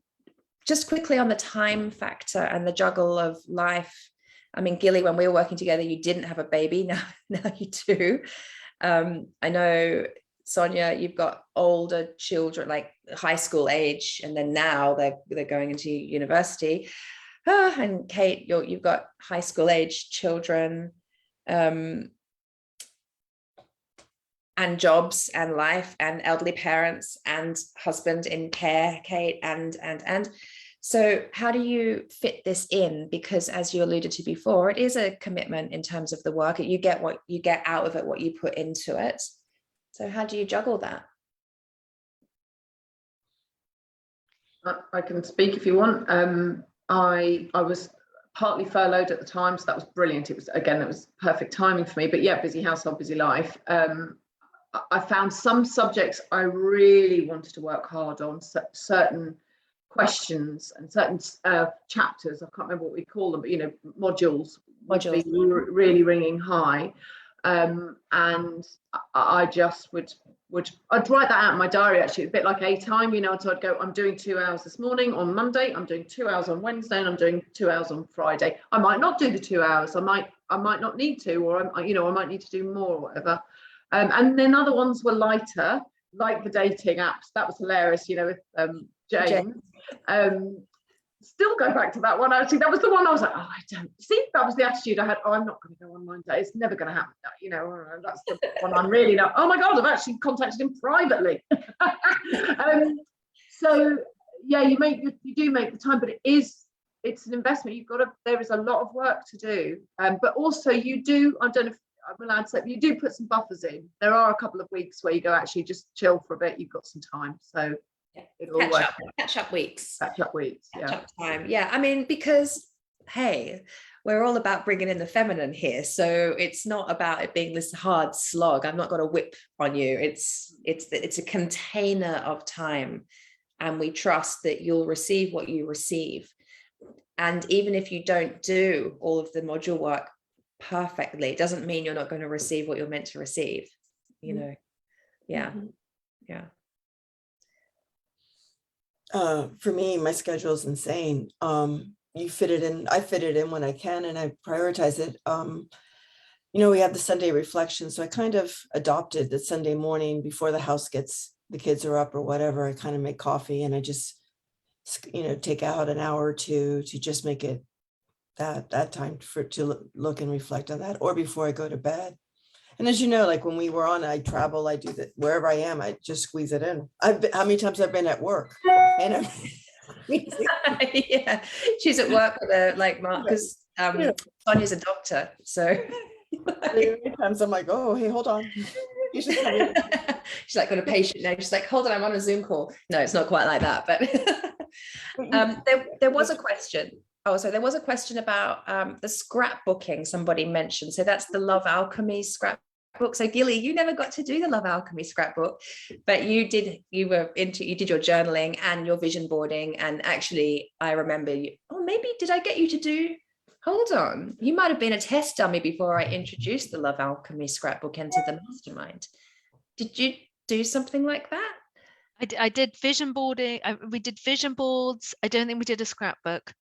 Just quickly on the time factor and the juggle of life. I mean, Gilly, when we were working together, you didn't have a baby. Now you do. I know, Sonia, you've got older children, like high school age, and then now they're going into university. And Kate, you've got high school age children, and jobs and life and elderly parents and husband in care, Kate, and So how do you fit this in? Because as you alluded to before, it is a commitment in terms of the work. You get what you get out of it, what you put into it. So how do you juggle that? I can speak if you want. I was partly furloughed at the time, so that was brilliant. It was perfect timing for me. But yeah, busy household, busy life. I found some subjects I really wanted to work hard on, certain questions and certain chapters. I can't remember what we call them, but modules would be really ringing high. And I just I'd write that out in my diary, actually, a bit like A time, so I'd go, I'm doing 2 hours this morning on Monday, I'm doing 2 hours on Wednesday, and I'm doing 2 hours on Friday. I might not do the 2 hours, I might not need to, or I might need to do more or whatever. And then other ones were lighter, like the dating apps. That was hilarious, with James. Still go back to that one. Actually, that was the one I was like, oh, I don't see. That was the attitude I had. Oh, I'm not going to go online today. It's never going to happen. That's the one I'm really not. Oh my God, I've actually contacted him privately. So yeah, you do make the time, but it's an investment. There is a lot of work to do. But also you do, I don't know if I'm allowed to say, you do put some buffers in. There are a couple of weeks where you go, actually just chill for a bit. You've got some time. So it'll all work. Catch up weeks. Catch up time. Yeah. I mean, because hey, we're all about bringing in the feminine here. So it's not about it being this hard slog. I'm not going to whip on you. It's a container of time, and we trust that you'll receive what you receive. And even if you don't do all of the module work perfectly, it doesn't mean you're not going to receive what you're meant to receive. Yeah. For me, my schedule is insane. You fit it in. I fit it in when I can, and I prioritize it. We have the Sunday reflection, so I kind of adopted the Sunday morning before the kids are up or whatever. I kind of make coffee, and I just, take out an hour or two to just make it that time to look and reflect on that, or before I go to bed. And as you know, like when we were on, I travel, I do that wherever I am, I just squeeze it in. How many times I've been at work, and yeah, she's at work with Mark, because Sonia's a doctor, so many times I'm like, oh, hey, hold on. She's like got a patient now. She's like, hold on, I'm on a Zoom call. No, it's not quite like that, but there was a question. Oh, so there was a question about the scrapbooking somebody mentioned. So that's the Love Alchemy scrapbook. So Gilly, you never got to do the Love Alchemy scrapbook, but you did your journaling and your vision boarding. And actually, I remember maybe did I get you to do? Hold on, you might have been a test dummy before I introduced the Love Alchemy scrapbook into the mastermind. Did you do something like that? I did vision boarding. We did vision boards. I don't think we did a scrapbook.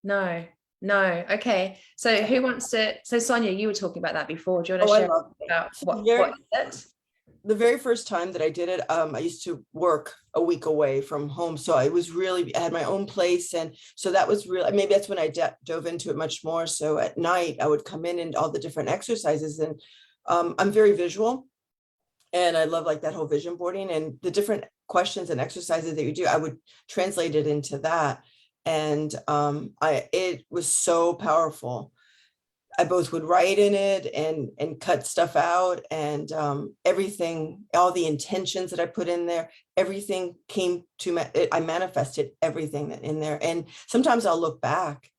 No. Okay. So who wants to? So Sonia, you were talking about that before. Do you want to share about what is it? The very first time that I did it, I used to work a week away from home. So I had my own place. And so that was really, maybe that's when I dove into it much more. So at night I would come in and all the different exercises, and I'm very visual, and I love like that whole vision boarding, and the different questions and exercises that you do, I would translate it into that. And it was so powerful. I both would write in it and cut stuff out, and everything, all the intentions that I put in there, everything came to I manifested everything in there. And sometimes I'll look back,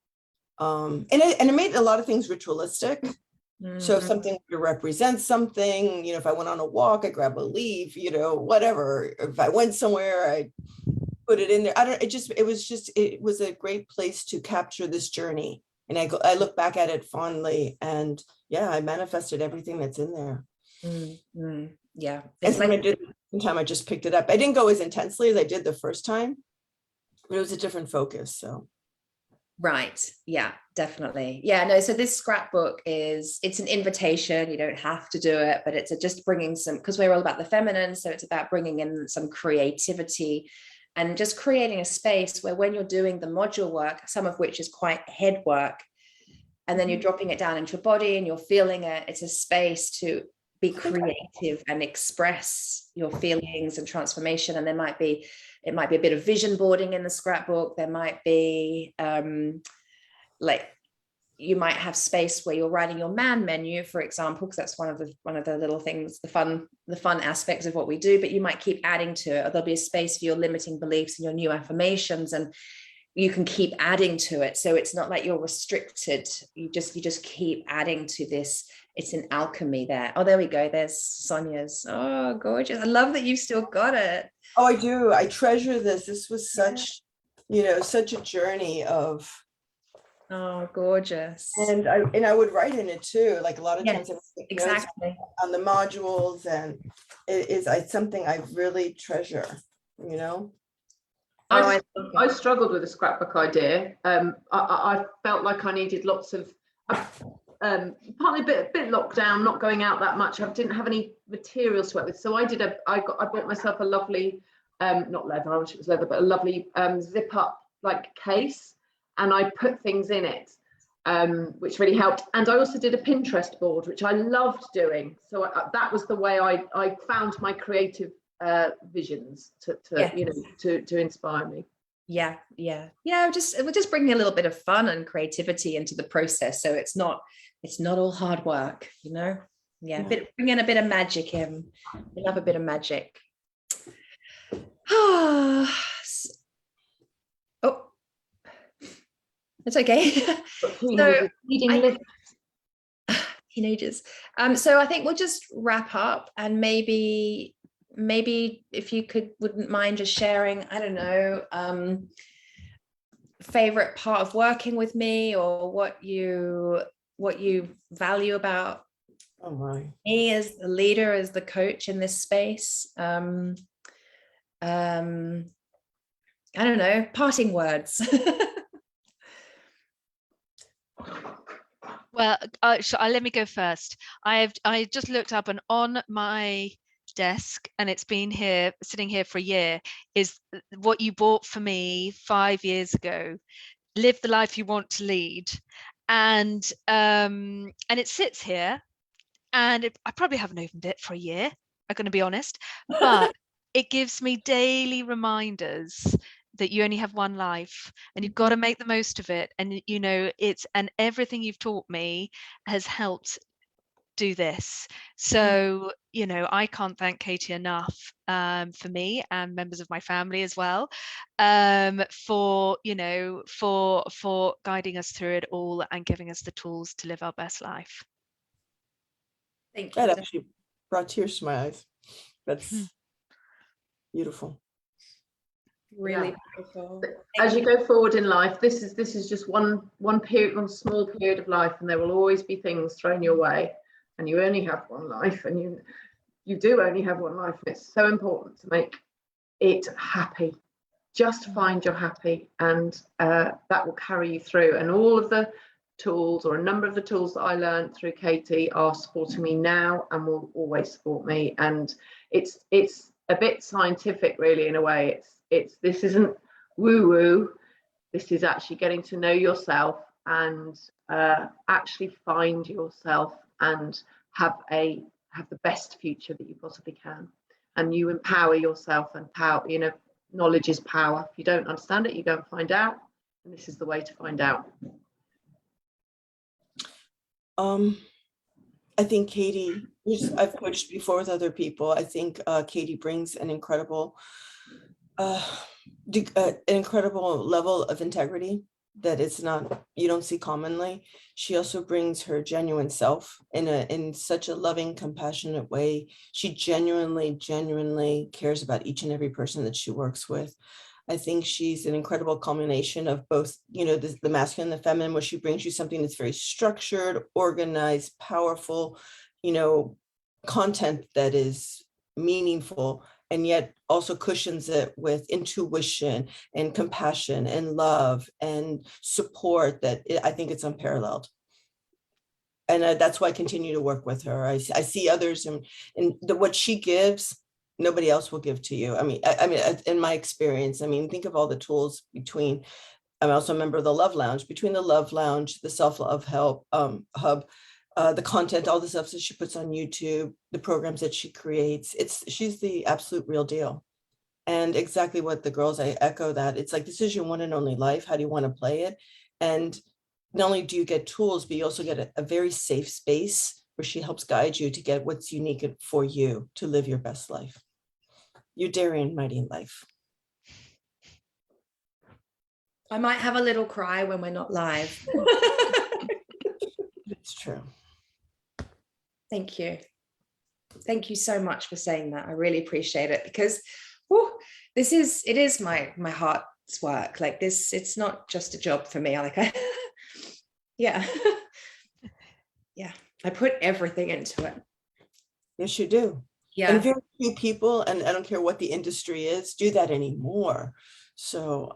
and it made a lot of things ritualistic. So if something to represent something, if I went on a walk, I grab a leaf, whatever. If I went somewhere, I put it in there. It was a great place to capture this journey. And I look back at it fondly, and yeah, I manifested everything that's in there. Yeah. And when I did the second time, I just picked it up. I didn't go as intensely as I did the first time, but it was a different focus. So. Right. Yeah, definitely. Yeah, no. So this scrapbook it's an invitation. You don't have to do it, but it's just bringing some, because we're all about the feminine. So it's about bringing in some creativity and just creating a space where when you're doing the module work, some of which is quite head work, and then you're dropping it down into your body and you're feeling it, it's a space to be creative and express your feelings and transformation. And it might be a bit of vision boarding in the scrapbook. There might be like, you might have space where you're writing your man menu, for example, because that's one of the little things, the fun aspects of what we do. But you might keep adding to it, or there'll be a space for your limiting beliefs and your new affirmations, and you can keep adding to it. So it's not like you're restricted. You just keep adding to this. It's an alchemy there. Oh, there we go. There's Sonia's. Oh, gorgeous. I love that you've still got it. Oh, I do. I treasure this. This was such, such a journey of. Oh, gorgeous. And I would write in it too. Like a lot of times I would take notes exactly on the modules, and it's something I really treasure, I struggled with the scrapbook idea. I felt like I needed lots of, partly a bit locked down, not going out that much. I didn't have any materials to work with, so I bought myself a lovely, not leather, I wish it was leather, but a lovely zip up like case, and I put things in it, which really helped. And I also did a Pinterest board, which I loved doing. So that was the way I found my creative visions to inspire me. It will just bring a little bit of fun and creativity into the process, so it's not all hard work, bring in a bit of magic in. We love a bit of magic. Oh, it's okay. So teenagers. So I think we'll just wrap up, and maybe if you wouldn't mind just sharing, I don't know, favorite part of working with me, or what you value about me as the leader, as the coach in this space. I don't know, parting words. Well, let me go first. I just looked up, and on my desk, and it's been sitting here for a year, is what you bought for me 5 years ago. Live the life you want to lead, and it sits here, and I probably haven't opened it for a year. I'm going to be honest, but it gives me daily reminders that you only have one life, and you've got to make the most of it. And and everything you've taught me has helped do this. So I can't thank Katie enough, for me and members of my family as well, for guiding us through it all and giving us the tools to live our best life. Thank you. That actually brought tears to my eyes. That's beautiful. Really beautiful. As you go forward in life, this is just one small period of life, and there will always be things thrown your way, and you only have one life, and you do only have one life. It's so important to make it happy. Just find your happy, and that will carry you through. And all of the tools, or a number of the tools that I learned through Katie, are supporting me now and will always support me. And it's a bit scientific, really, in a way. This isn't woo-woo. This is actually getting to know yourself, and actually find yourself, and have the best future that you possibly can. And you empower yourself, and knowledge is power. If you don't understand it, you go and find out, and this is the way to find out. I think Katie, I've coached before with other people. I think Katie brings an incredible level of integrity that you don't see commonly. She also brings her genuine self in such a loving, compassionate way. She genuinely cares about each and every person that she works with. I think she's an incredible culmination of both, the masculine and the feminine, where she brings you something that's very structured, organized, powerful, content that is meaningful, and yet also cushions it with intuition and compassion and love and support I think it's unparalleled. And that's why I continue to work with her. I see others, and what she gives, nobody else will give to you. I mean, in my experience, think of all the tools I'm also a member of the Love Lounge, between the Love Lounge, the Self-Love Hub, the content, all the stuff that she puts on YouTube, the programs that she creates. She's the absolute real deal. And exactly what the girls, I echo that. It's like, this is your one and only life. How do you want to play it? And not only do you get tools, but you also get a very safe space where she helps guide you to get what's unique for you to live your best life. You're daring and mighty in life. I might have a little cry when we're not live. It's true. Thank you. Thank you so much for saying that. I really appreciate it, because whew, it is my heart's work. Like this, it's not just a job for me. Yeah. Yeah. I put everything into it. Yes, you do. Yeah. And very few people, and I don't care what the industry is, do that anymore. So,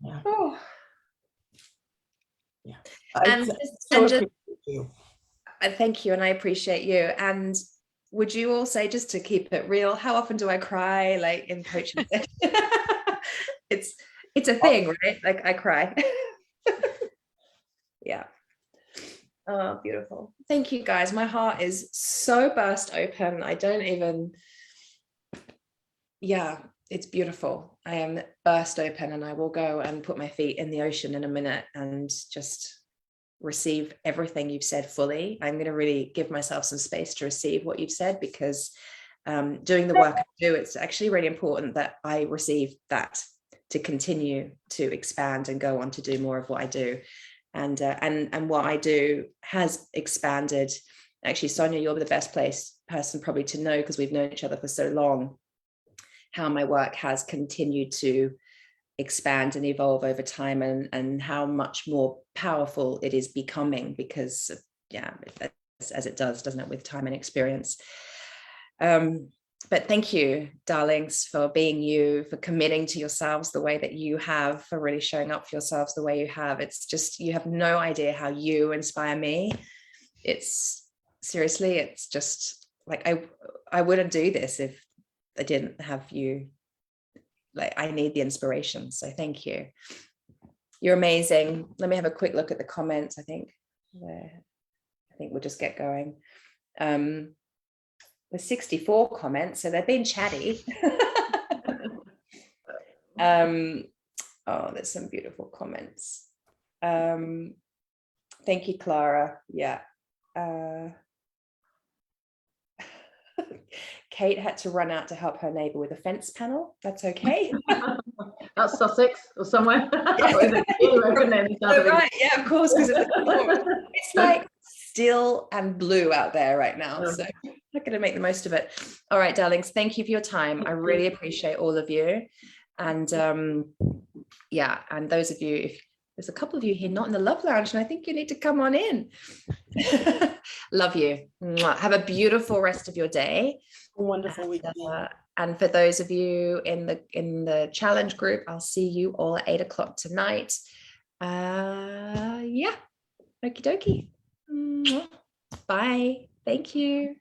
yeah. Oh. Yeah. And appreciate you. Thank you, and I appreciate you. And would you all say, just to keep it real, how often do I cry, like in coaching? It's a thing, right? Like I cry. Yeah. Oh, beautiful. Thank you, guys. My heart is so burst open. I don't even. Yeah, it's beautiful. I am burst open, and I will go and put my feet in the ocean in a minute and just receive everything you've said fully. I'm going to really give myself some space to receive what you've said, because doing the work I do, it's actually really important that I receive that to continue to expand and go on to do more of what I do. And what I do has expanded. Actually, Sonia, you're the best person probably to know, because we've known each other for so long, how my work has continued to expand and evolve over time, and how much more powerful it is becoming, because yeah, as it does, doesn't it, with time and experience. But thank you, darlings, for being you, for committing to yourselves the way that you have, for really showing up for yourselves the way you have. It's just, you have no idea how you inspire me. It's seriously, it's just like, I wouldn't do this if I didn't have you. Like, I need the inspiration. So thank you. You're amazing. Let me have a quick look at the comments. I think we'll just get going. There's 64 comments, so they've been chatty. Oh, there's some beautiful comments. Thank you, Clara. Yeah. Kate had to run out to help her neighbour with a fence panel. That's okay. That's Sussex or somewhere. Yeah. Right, yeah, of course, because it's like still and blue out there right now. So I'm going to make the most of it. All right, darlings, thank you for your time. I really appreciate all of you. And yeah, and those of you, if there's a couple of you here not in the Love Lounge, and I think you need to come on in. Love you. Have a beautiful rest of your day. Wonderful weekend. And for those of you in the challenge group, I'll see you all at 8 o'clock tonight. Yeah, okie dokie. Bye. Thank you.